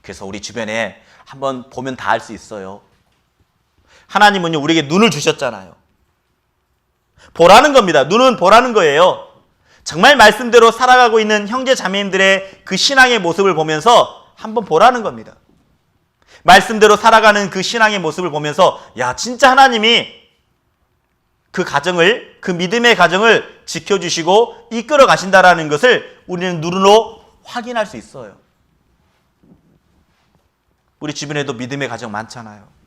그래서 우리 주변에 한번 보면 다 알 수 있어요. 하나님은요, 우리에게 눈을 주셨잖아요. 보라는 겁니다. 눈은 보라는 거예요. 정말 말씀대로 살아가고 있는 형제 자매님들의 그 신앙의 모습을 보면서 한번 보라는 겁니다. 말씀대로 살아가는 그 신앙의 모습을 보면서, 야, 진짜 하나님이 그 가정을, 그 믿음의 가정을 지켜주시고 이끌어 가신다라는 것을 우리는 눈으로 확인할 수 있어요. 우리 주변에도 믿음의 가정 많잖아요.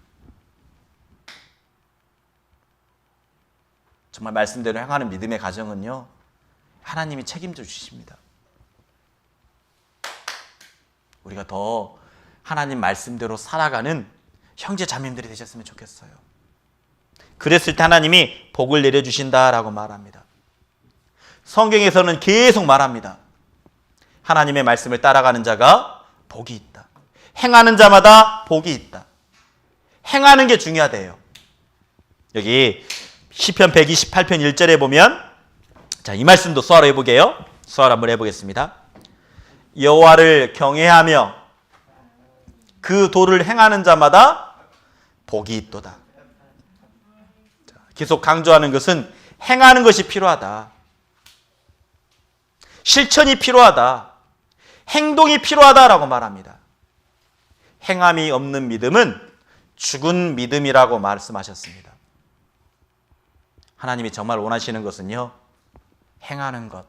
정말 말씀대로 행하는 믿음의 가정은요, 하나님이 책임져 주십니다. 우리가 더 하나님 말씀대로 살아가는 형제 자매님들이 되셨으면 좋겠어요. 그랬을 때 하나님이 복을 내려주신다라고 말합니다. 성경에서는 계속 말합니다. 하나님의 말씀을 따라가는 자가 복이 있다. 행하는 자마다 복이 있다. 행하는 게 중요하대요. 여기 시편 128편 1절에 보면, 자, 이 말씀도 수화로 해보게요. 수화로 한번 해보겠습니다. 여호와를 경외하며 그 도를 행하는 자마다 복이 있도다. 자, 계속 강조하는 것은 행하는 것이 필요하다. 실천이 필요하다. 행동이 필요하다라고 말합니다. 행함이 없는 믿음은 죽은 믿음이라고 말씀하셨습니다. 하나님이 정말 원하시는 것은요, 행하는 것.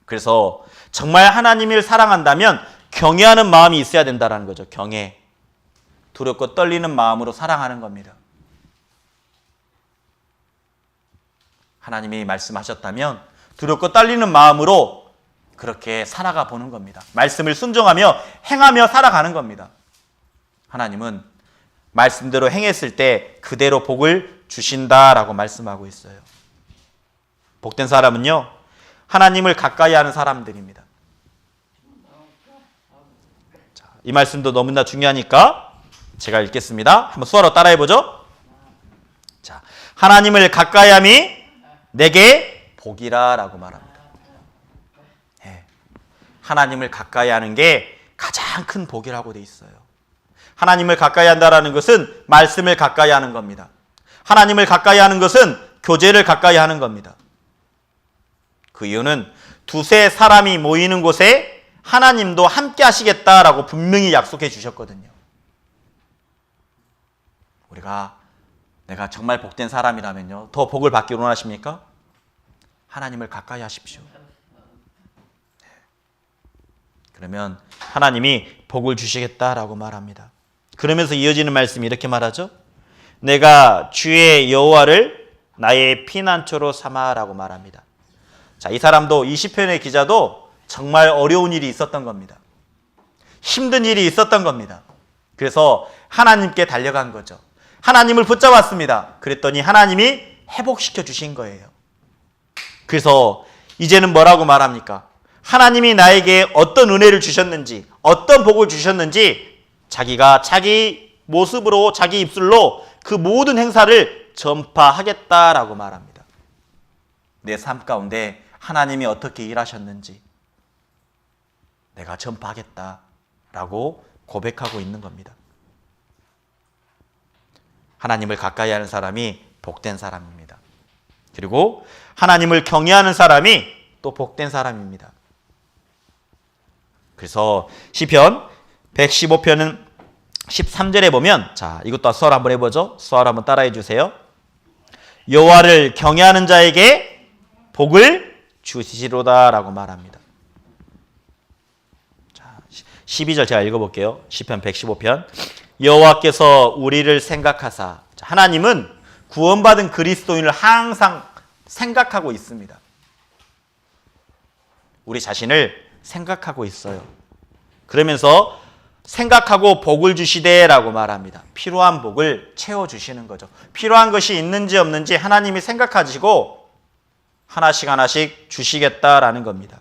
그래서 정말 하나님을 사랑한다면 경외하는 마음이 있어야 된다는 거죠. 경외. 두렵고 떨리는 마음으로 사랑하는 겁니다. 하나님이 말씀하셨다면 두렵고 떨리는 마음으로 그렇게 살아가 보는 겁니다. 말씀을 순종하며 행하며 살아가는 겁니다. 하나님은 말씀대로 행했을 때 그대로 복을 주신다라고 말씀하고 있어요. 복된 사람은요, 하나님을 가까이 하는 사람들입니다. 자, 이 말씀도 너무나 중요하니까 제가 읽겠습니다. 한번 수화로 따라해보죠. 자, 하나님을 가까이 함이 내게 복이라 라고 말합니다. 네. 하나님을 가까이 하는 게 가장 큰 복이라고 돼 있어요. 하나님을 가까이 한다라는 것은 말씀을 가까이 하는 겁니다. 하나님을 가까이 하는 것은 교제를 가까이 하는 겁니다. 그 이유는 두세 사람이 모이는 곳에 하나님도 함께 하시겠다라고 분명히 약속해 주셨거든요. 우리가 내가 정말 복된 사람이라면요, 더 복을 받기를 원하십니까? 하나님을 가까이 하십시오. 그러면 하나님이 복을 주시겠다라고 말합니다. 그러면서 이어지는 말씀이 이렇게 말하죠. 내가 주의 여호와를 나의 피난처로 삼아라고 말합니다. 자, 이 사람도 이 시편의 기자도 정말 어려운 일이 있었던 겁니다. 힘든 일이 있었던 겁니다. 그래서 하나님께 달려간 거죠. 하나님을 붙잡았습니다. 그랬더니 하나님이 회복시켜 주신 거예요. 그래서 이제는 뭐라고 말합니까? 하나님이 나에게 어떤 은혜를 주셨는지, 어떤 복을 주셨는지 자기가 자기 모습으로, 자기 입술로 그 모든 행사를 전파하겠다라고 말합니다. 내 삶 가운데 하나님이 어떻게 일하셨는지 내가 전파하겠다라고 고백하고 있는 겁니다. 하나님을 가까이 하는 사람이 복된 사람입니다. 그리고 하나님을 경외하는 사람이 또 복된 사람입니다. 그래서 시편 115편은 13절에 보면, 자, 이것도 수화로 한번 해보죠. 수화로 한번 따라해 주세요. 여호와를 경외하는 자에게 복을 주시리로다 라고 말합니다. 자, 12절 제가 읽어볼게요. 시편 115편. 여호와께서 우리를 생각하사, 하나님은 구원받은 그리스도인을 항상 생각하고 있습니다. 우리 자신을 생각하고 있어요. 그러면서 생각하고 복을 주시되라고 말합니다. 필요한 복을 채워주시는 거죠. 필요한 것이 있는지 없는지 하나님이 생각하시고 하나씩 하나씩 주시겠다라는 겁니다.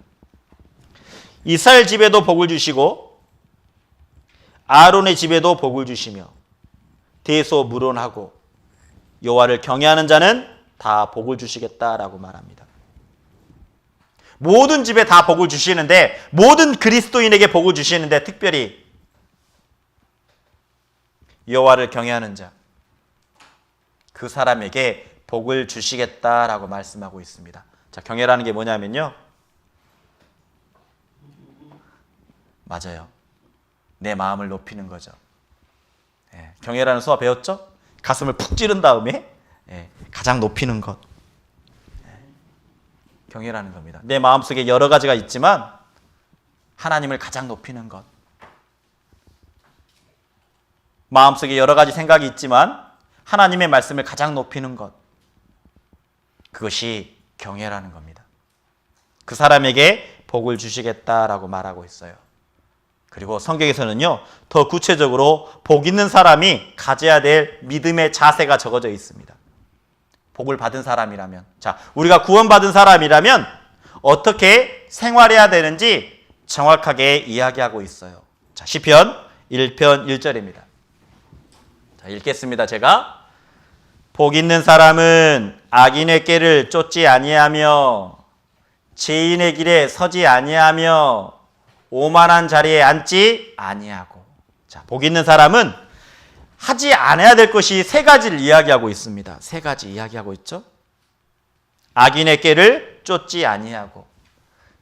이스라엘 집에도 복을 주시고 아론의 집에도 복을 주시며 대소문론하고 여호와를 경외하는 자는 다 복을 주시겠다라고 말합니다. 모든 집에 다 복을 주시는데, 모든 그리스도인에게 복을 주시는데, 특별히 여호와를 경외하는 자, 그 사람에게 복을 주시겠다라고 말씀하고 있습니다. 자, 경외라는 게 뭐냐면요, 맞아요, 내 마음을 높이는 거죠. 경외라는 수업 배웠죠? 가슴을 푹 찌른 다음에 가장 높이는 것, 경외라는 겁니다. 내 마음속에 여러 가지가 있지만 하나님을 가장 높이는 것, 마음속에 여러 가지 생각이 있지만 하나님의 말씀을 가장 높이는 것, 그것이 경외라는 겁니다. 그 사람에게 복을 주시겠다라고 말하고 있어요. 그리고 성경에서는요, 더 구체적으로 복 있는 사람이 가져야 될 믿음의 자세가 적어져 있습니다. 복을 받은 사람이라면, 자, 우리가 구원받은 사람이라면 어떻게 생활해야 되는지 정확하게 이야기하고 있어요. 자, 시편 1편 1절입니다. 자, 읽겠습니다. 제가. 복 있는 사람은 악인의 꾀를 쫓지 아니하며 죄인의 길에 서지 아니하며 오만한 자리에 앉지 아니하고. 자, 복 있는 사람은 하지 않아야 될 것이 세 가지를 이야기하고 있습니다. 세 가지 이야기하고 있죠. 악인의 꾀를 쫓지 아니하고,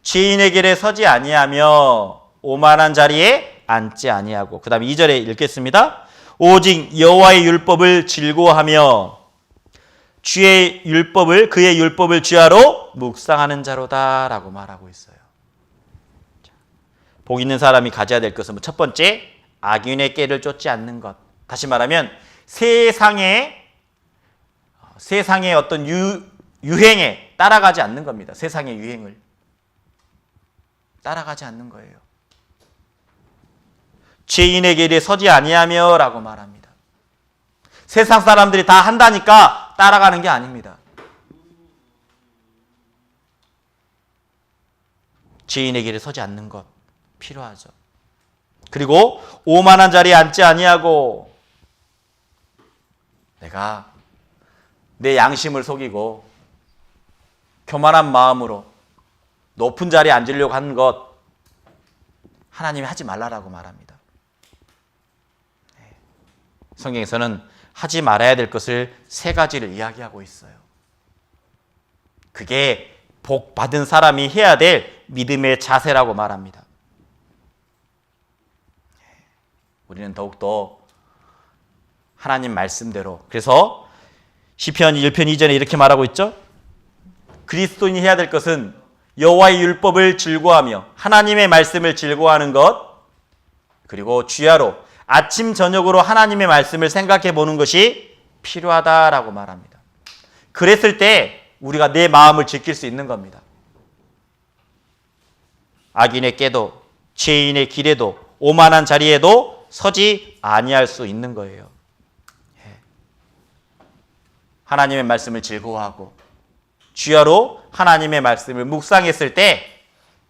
죄인의 길에 서지 아니하며, 오만한 자리에 앉지 아니하고. 그 다음에 2절에 읽겠습니다. 오직 여호와의 율법을 즐거워하며 그의 율법을 주야로 묵상하는 자로다라고 말하고 있어요. 복 있는 사람이 가져야 될 것은 첫 번째, 악인의 꾀를 쫓지 않는 것. 다시 말하면 세상의 어떤 유행에 따라가지 않는 겁니다. 세상의 유행을 따라가지 않는 거예요. 죄인의 길에 서지 아니하며 라고 말합니다. 세상 사람들이 다 한다니까 따라가는 게 아닙니다. 죄인의 길에 서지 않는 것 필요하죠. 그리고 오만한 자리에 앉지 아니하고, 내가 내 양심을 속이고 교만한 마음으로 높은 자리에 앉으려고 하는 것, 하나님이 하지 말라라고 말합니다. 성경에서는 하지 말아야 될 것을 세 가지를 이야기하고 있어요. 그게 복 받은 사람이 해야 될 믿음의 자세라고 말합니다. 우리는 더욱더 하나님 말씀대로, 그래서 시편 1편 2절에 이렇게 말하고 있죠. 그리스도인이 해야 될 것은 여호와의 율법을 즐거워하며 하나님의 말씀을 즐거워하는 것, 그리고 주야로 아침 저녁으로 하나님의 말씀을 생각해 보는 것이 필요하다라고 말합니다. 그랬을 때 우리가 내 마음을 지킬 수 있는 겁니다. 악인의 꾀도 죄인의 길에도 오만한 자리에도 서지 아니할 수 있는 거예요. 하나님의 말씀을 즐거워하고 주야로 하나님의 말씀을 묵상했을 때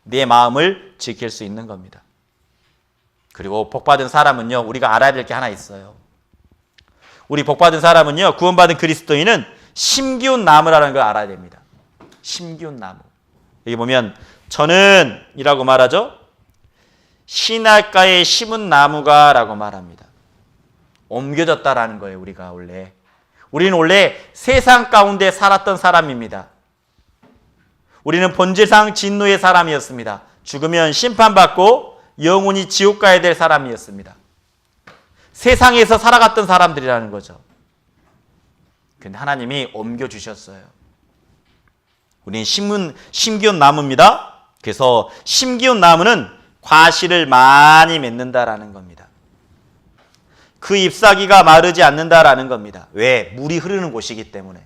내 마음을 지킬 수 있는 겁니다. 그리고 복받은 사람은요, 우리가 알아야 될 게 하나 있어요. 우리 복받은 사람은요, 구원받은 그리스도인은 심기운 나무라는 걸 알아야 됩니다. 심기운 나무. 여기 보면 저는 이라고 말하죠. 시냇가에 심은 나무가 라고 말합니다. 옮겨졌다라는 거예요. 우리는 원래 세상 가운데 살았던 사람입니다. 우리는 본질상 진노의 사람이었습니다. 죽으면 심판받고 영원히 지옥 가야 될 사람이었습니다. 세상에서 살아갔던 사람들이라는 거죠. 근데 하나님이 옮겨주셨어요. 우리는 심기운 나무입니다. 그래서 심기운 나무는 과실을 많이 맺는다라는 겁니다. 그 잎사귀가 마르지 않는다라는 겁니다. 왜? 물이 흐르는 곳이기 때문에.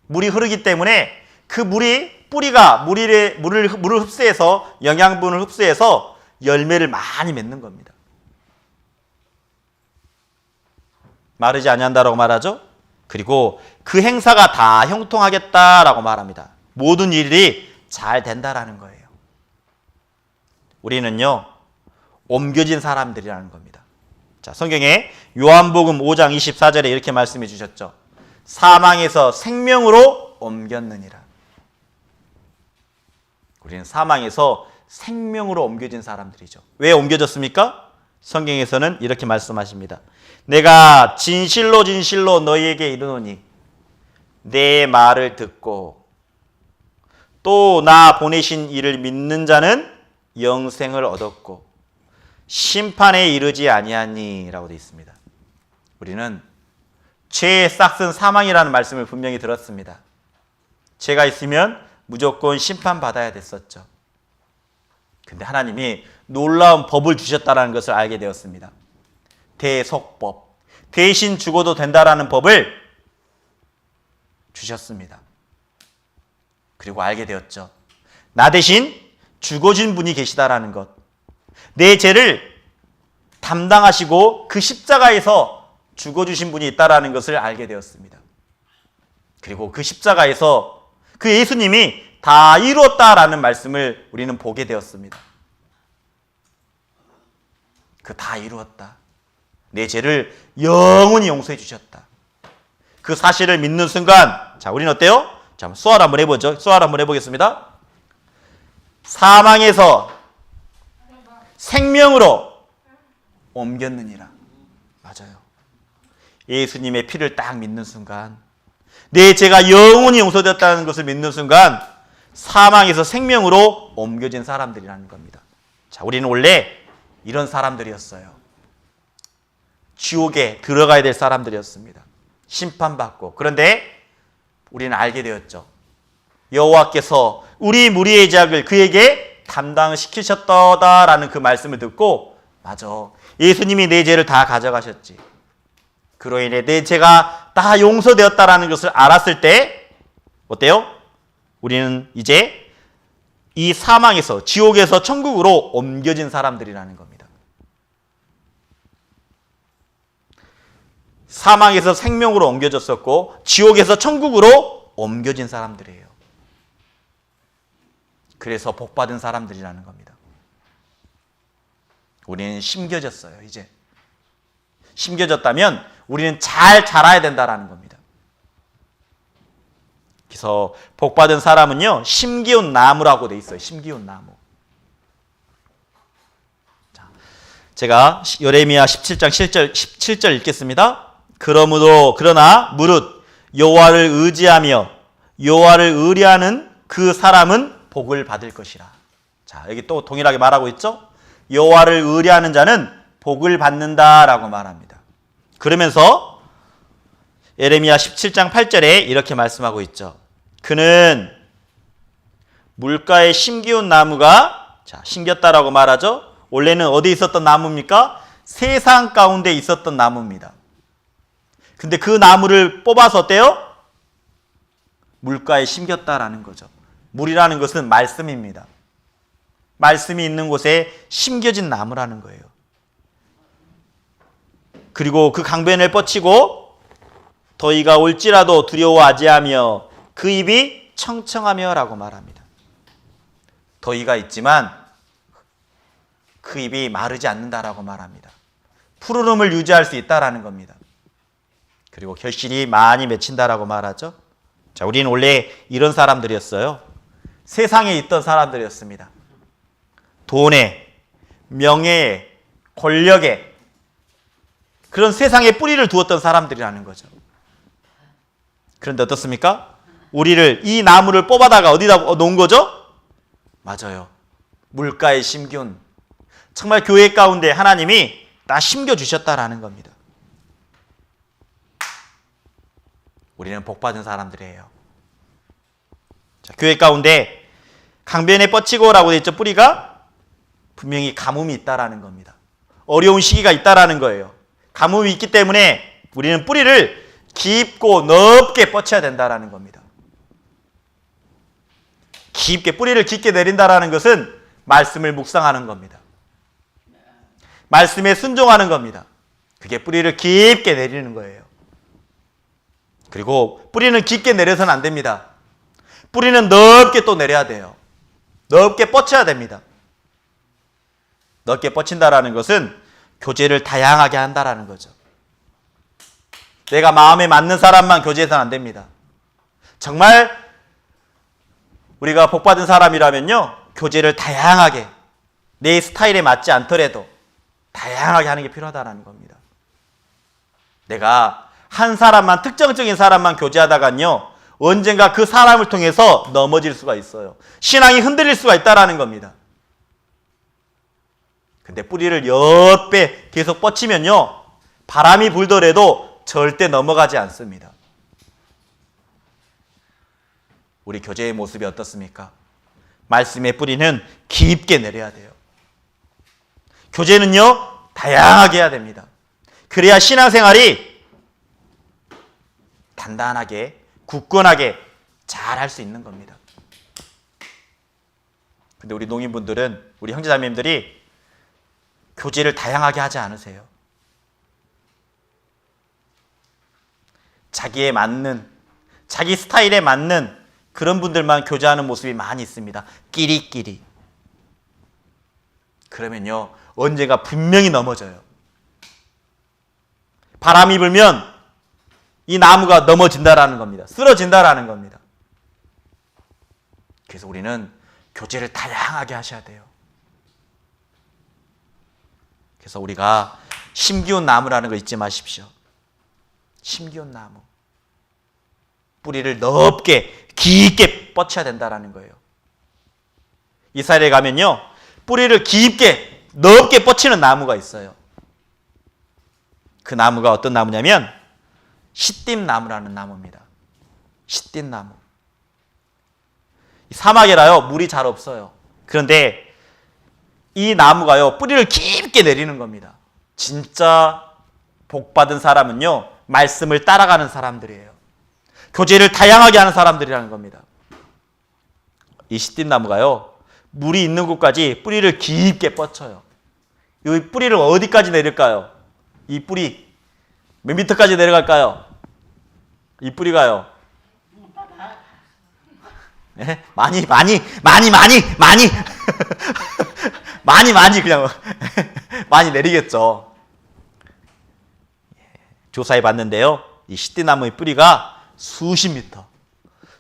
물이 흐르기 때문에 그 물이, 뿌리가 물을 흡수해서, 영양분을 흡수해서 열매를 많이 맺는 겁니다. 마르지 아니한다라고 말하죠. 그리고 그 행사가 다 형통하겠다라고 말합니다. 모든 일이 잘 된다라는 거예요. 우리는요, 옮겨진 사람들이라는 겁니다. 자, 성경에 요한복음 5장 24절에 이렇게 말씀해 주셨죠. 사망에서 생명으로 옮겼느니라. 우리는 사망에서 생명으로 옮겨진 사람들이죠. 왜 옮겨졌습니까? 성경에서는 이렇게 말씀하십니다. 내가 진실로 진실로 너희에게 이르노니 내 말을 듣고 또 나 보내신 이를 믿는 자는 영생을 얻었고 심판에 이르지 아니하니 라고 되어 있습니다. 우리는 죄의 싹은 사망이라는 말씀을 분명히 들었습니다. 죄가 있으면 무조건 심판받아야 됐었죠. 근데 하나님이 놀라운 법을 주셨다는 것을 알게 되었습니다. 대속법, 대신 죽어도 된다라는 법을 주셨습니다. 그리고 알게 되었죠. 나 대신 죽어진 분이 계시다라는 것. 내 죄를 담당하시고 그 십자가에서 죽어주신 분이 있다라는 것을 알게 되었습니다. 그리고 그 십자가에서 그 예수님이 다 이루었다라는 말씀을 우리는 보게 되었습니다. 그 다 이루었다. 내 죄를 영원히 용서해 주셨다. 그 사실을 믿는 순간, 자, 우리는 어때요? 자, 수활 한번 해보죠. 수활 한번 해보겠습니다. 사망에서 생명으로 옮겼느니라. 맞아요. 예수님의 피를 딱 믿는 순간, 내 죄가 영원히 용서되었다는 것을 믿는 순간 사망에서 생명으로 옮겨진 사람들이라는 겁니다. 자, 우리는 원래 이런 사람들이었어요. 지옥에 들어가야 될 사람들이었습니다. 심판받고. 그런데 우리는 알게 되었죠. 여호와께서 우리 무리의 죄악을 그에게 담당시키셨다라는 그 말씀을 듣고, 맞아, 예수님이 내 죄를 다 가져가셨지. 그로 인해 내 죄가 다 용서되었다라는 것을 알았을 때 어때요? 우리는 이제 이 사망에서, 지옥에서 천국으로 옮겨진 사람들이라는 겁니다. 사망에서 생명으로 옮겨졌었고 지옥에서 천국으로 옮겨진 사람들이에요. 그래서 복받은 사람들이라는 겁니다. 우리는 심겨졌어요. 이제 심겨졌다면 우리는 잘 자라야 된다라는 겁니다. 그래서 복받은 사람은요, 심기운 나무라고 돼 있어요. 심기운 나무. 자, 제가 예레미야 17장 17절 읽겠습니다. 그러나 무릇 여호와를 의지하며 여호와를 의뢰하는 그 사람은 복을 받을 것이라. 자, 여기 또 동일하게 말하고 있죠. 여호와를 의뢰하는 자는 복을 받는다라고 말합니다. 그러면서 예레미야 17장 8절에 이렇게 말씀하고 있죠. 그는 물가에 심기운 나무가, 자, 심겼다라고 말하죠. 원래는 어디에 있었던 나무입니까? 세상 가운데 있었던 나무입니다. 근데 그 나무를 뽑아서 어때요? 물가에 심겼다라는 거죠. 물이라는 것은 말씀입니다. 말씀이 있는 곳에 심겨진 나무라는 거예요. 그리고 그 강변을 뻗치고 더위가 올지라도 두려워하지 하며 그 입이 청청하며 라고 말합니다. 더위가 있지만 그 입이 마르지 않는다라고 말합니다. 푸르름을 유지할 수 있다라는 겁니다. 그리고 결실이 많이 맺힌다라고 말하죠. 자, 우리는 원래 이런 사람들이었어요. 세상에 있던 사람들이었습니다. 돈에, 명예에, 권력에, 그런 세상에 뿌리를 두었던 사람들이라는 거죠. 그런데 어떻습니까? 우리를, 이 나무를 뽑아다가 어디다 놓은 거죠? 맞아요. 물가에 심기운, 정말 교회 가운데 하나님이 다 심겨주셨다라는 겁니다. 우리는 복받은 사람들이에요. 자, 교회 가운데 강변에 뻗치고라고 되어 있죠. 뿌리가 분명히 가뭄이 있다라는 겁니다. 어려운 시기가 있다라는 거예요. 가뭄이 있기 때문에 우리는 뿌리를 깊고 넓게 뻗쳐야 된다라는 겁니다. 깊게, 뿌리를 깊게 내린다라는 것은 말씀을 묵상하는 겁니다. 말씀에 순종하는 겁니다. 그게 뿌리를 깊게 내리는 거예요. 그리고 뿌리는 깊게 내려서는 안 됩니다. 뿌리는 넓게 또 내려야 돼요. 넓게 뻗쳐야 됩니다. 넓게 뻗친다라는 것은 교제를 다양하게 한다라는 거죠. 내가 마음에 맞는 사람만 교제해서는 안 됩니다. 정말 우리가 복받은 사람이라면요, 교제를 다양하게, 내 스타일에 맞지 않더라도 다양하게 하는 게 필요하다는 겁니다. 내가 한 사람만, 특정적인 사람만 교제하다간요, 언젠가 그 사람을 통해서 넘어질 수가 있어요. 신앙이 흔들릴 수가 있다는 겁니다. 근데 뿌리를 옆에 계속 뻗치면요, 바람이 불더라도 절대 넘어가지 않습니다. 우리 교제의 모습이 어떻습니까? 말씀의 뿌리는 깊게 내려야 돼요. 교제는요, 다양하게 해야 됩니다. 그래야 신앙생활이 단단하게, 굳건하게 잘 할 수 있는 겁니다. 근데 우리 농인분들은, 우리 형제자매님들이 교제를 다양하게 하지 않으세요. 자기에 맞는, 자기 스타일에 맞는 그런 분들만 교제하는 모습이 많이 있습니다. 끼리끼리. 그러면요, 언젠가 분명히 넘어져요. 바람이 불면 이 나무가 넘어진다라는 겁니다. 쓰러진다라는 겁니다. 그래서 우리는 교제를 다양하게 하셔야 돼요. 그래서 우리가 심기운 나무라는 거 잊지 마십시오. 심기운 나무. 뿌리를 넓게, 깊게 뻗쳐야 된다는 거예요. 이스라엘에 가면요, 뿌리를 깊게, 넓게 뻗치는 나무가 있어요. 그 나무가 어떤 나무냐면 시띠나무라는 나무입니다. 시띠나무. 사막이라요, 물이 잘 없어요. 그런데 이 나무가요, 뿌리를 깊게 내리는 겁니다. 진짜 복받은 사람은요, 말씀을 따라가는 사람들이에요. 교제를 다양하게 하는 사람들이라는 겁니다. 이 시띠나무가요, 물이 있는 곳까지 뿌리를 깊게 뻗쳐요. 이 뿌리를 어디까지 내릴까요? 이 뿌리 몇 미터까지 내려갈까요? 이 뿌리가요. 네? 많이 그냥 많이 내리겠죠. 조사해 봤는데요, 이 시띠나무의 뿌리가 수십 미터,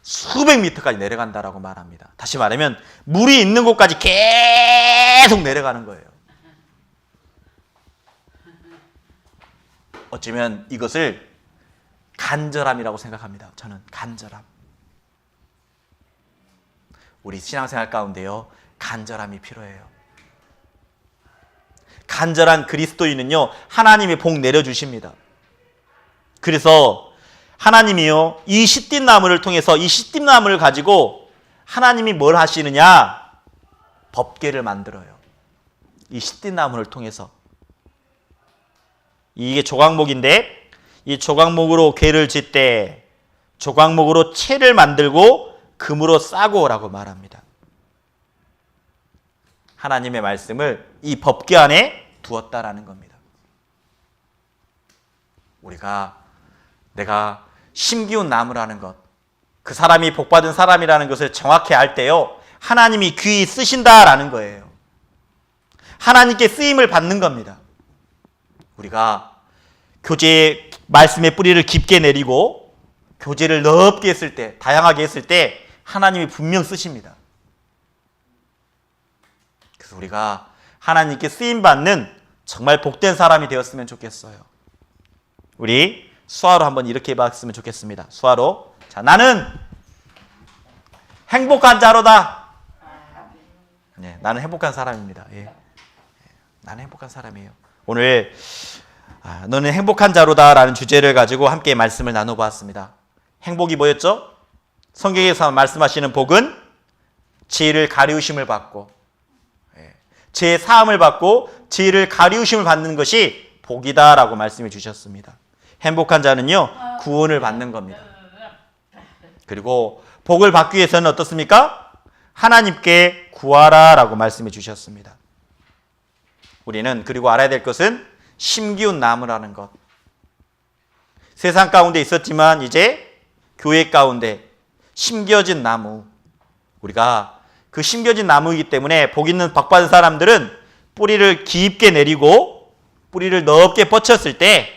수백 미터까지 내려간다라고 말합니다. 다시 말하면 물이 있는 곳까지 계속 내려가는 거예요. 어쩌면 이것을 간절함이라고 생각합니다. 저는 간절함. 우리 신앙생활 가운데요, 간절함이 필요해요. 간절한 그리스도인은요, 하나님이 복 내려주십니다. 그래서 하나님이요, 이 시띠나무를 통해서, 이 시띠나무를 가지고 하나님이 뭘 하시느냐? 법궤를 만들어요. 이 시띠나무를 통해서. 이게 조각목인데, 이 조각목으로 궤를 짓되 조각목으로 채를 만들고 금으로 싸고 라고 말합니다. 하나님의 말씀을 이 법궤 안에 두었다라는 겁니다. 우리가, 내가 심기운 나무라는 것, 그 사람이 복받은 사람이라는 것을 정확히 알 때요, 하나님이 귀히 쓰신다라는 거예요. 하나님께 쓰임을 받는 겁니다. 우리가 교제의 말씀의 뿌리를 깊게 내리고 교제를 넓게 했을 때, 다양하게 했을 때 하나님이 분명 쓰십니다. 그래서 우리가 하나님께 쓰임받는 정말 복된 사람이 되었으면 좋겠어요. 우리 수화로 한번 이렇게 봤으면 좋겠습니다. 수화로. 자, 나는 행복한 자로다. 네, 나는 행복한 사람입니다. 예. 나는 행복한 사람이에요. 오늘 너는 행복한 자로다 라는 주제를 가지고 함께 말씀을 나눠보았습니다. 행복이 뭐였죠? 성경에서 말씀하시는 복은 죄를 가리우심을 받고, 죄의 사함을 받고 죄를 가리우심을 받는 것이 복이다 라고 말씀해 주셨습니다. 행복한 자는요, 구원을 받는 겁니다. 그리고 복을 받기 위해서는 어떻습니까? 하나님께 구하라 라고 말씀해 주셨습니다. 우리는 그리고 알아야 될 것은 심기운 나무라는 것. 세상 가운데 있었지만 이제 교회 가운데 심겨진 나무, 우리가 그 심겨진 나무이기 때문에 복 있는 복 받은 사람들은 뿌리를 깊게 내리고 뿌리를 넓게 뻗쳤을 때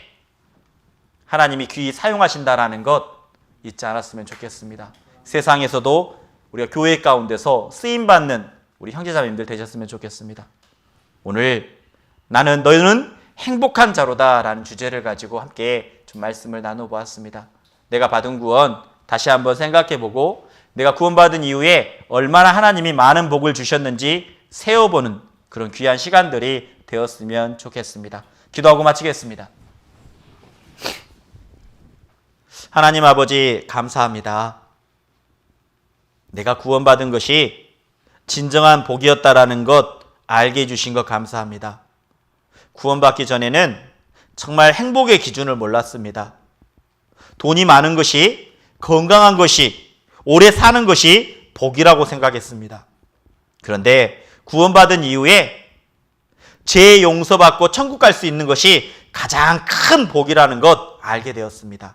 하나님이 귀히 사용하신다라는 것 잊지 않았으면 좋겠습니다. 세상에서도 우리가 교회 가운데서 쓰임받는 우리 형제자매님들 되셨으면 좋겠습니다. 오늘 나는 너는 행복한 자로다 라는 주제를 가지고 함께 좀 말씀을 나눠보았습니다. 내가 받은 구원 다시 한번 생각해보고 내가 구원받은 이후에 얼마나 하나님이 많은 복을 주셨는지 세어보는 그런 귀한 시간들이 되었으면 좋겠습니다. 기도하고 마치겠습니다. 하나님 아버지 감사합니다. 내가 구원받은 것이 진정한 복이었다라는 것 알게 해주신 것 감사합니다. 구원받기 전에는 정말 행복의 기준을 몰랐습니다. 돈이 많은 것이, 건강한 것이, 오래 사는 것이 복이라고 생각했습니다. 그런데 구원받은 이후에 죄 용서받고 천국 갈 수 있는 것이 가장 큰 복이라는 것 알게 되었습니다.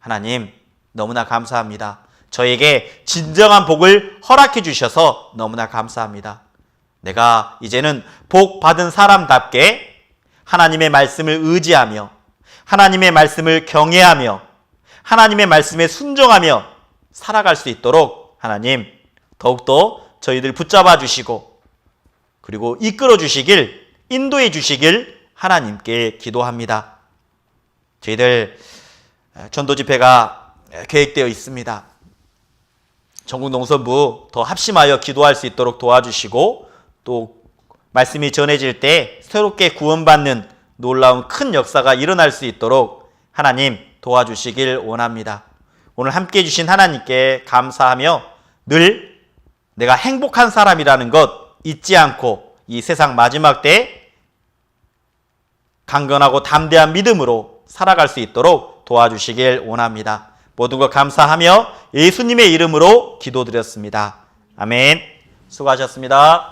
하나님 너무나 감사합니다. 저에게 진정한 복을 허락해 주셔서 너무나 감사합니다. 내가 이제는 복 받은 사람답게 하나님의 말씀을 의지하며 하나님의 말씀을 경외하며 하나님의 말씀에 순종하며 살아갈 수 있도록 하나님 더욱더 저희들 붙잡아 주시고 그리고 이끌어 주시길, 인도해 주시길 하나님께 기도합니다. 저희들 전도 집회가 계획되어 있습니다. 전국 농선부 더 합심하여 기도할 수 있도록 도와주시고 또 말씀이 전해질 때 새롭게 구원받는 놀라운 큰 역사가 일어날 수 있도록 하나님 도와주시길 원합니다. 오늘 함께 해주신 하나님께 감사하며 늘 내가 행복한 사람이라는 것 잊지 않고 이 세상 마지막 때 강건하고 담대한 믿음으로 살아갈 수 있도록 도와주시길 원합니다. 모든 것 감사하며 예수님의 이름으로 기도드렸습니다. 아멘. 수고하셨습니다.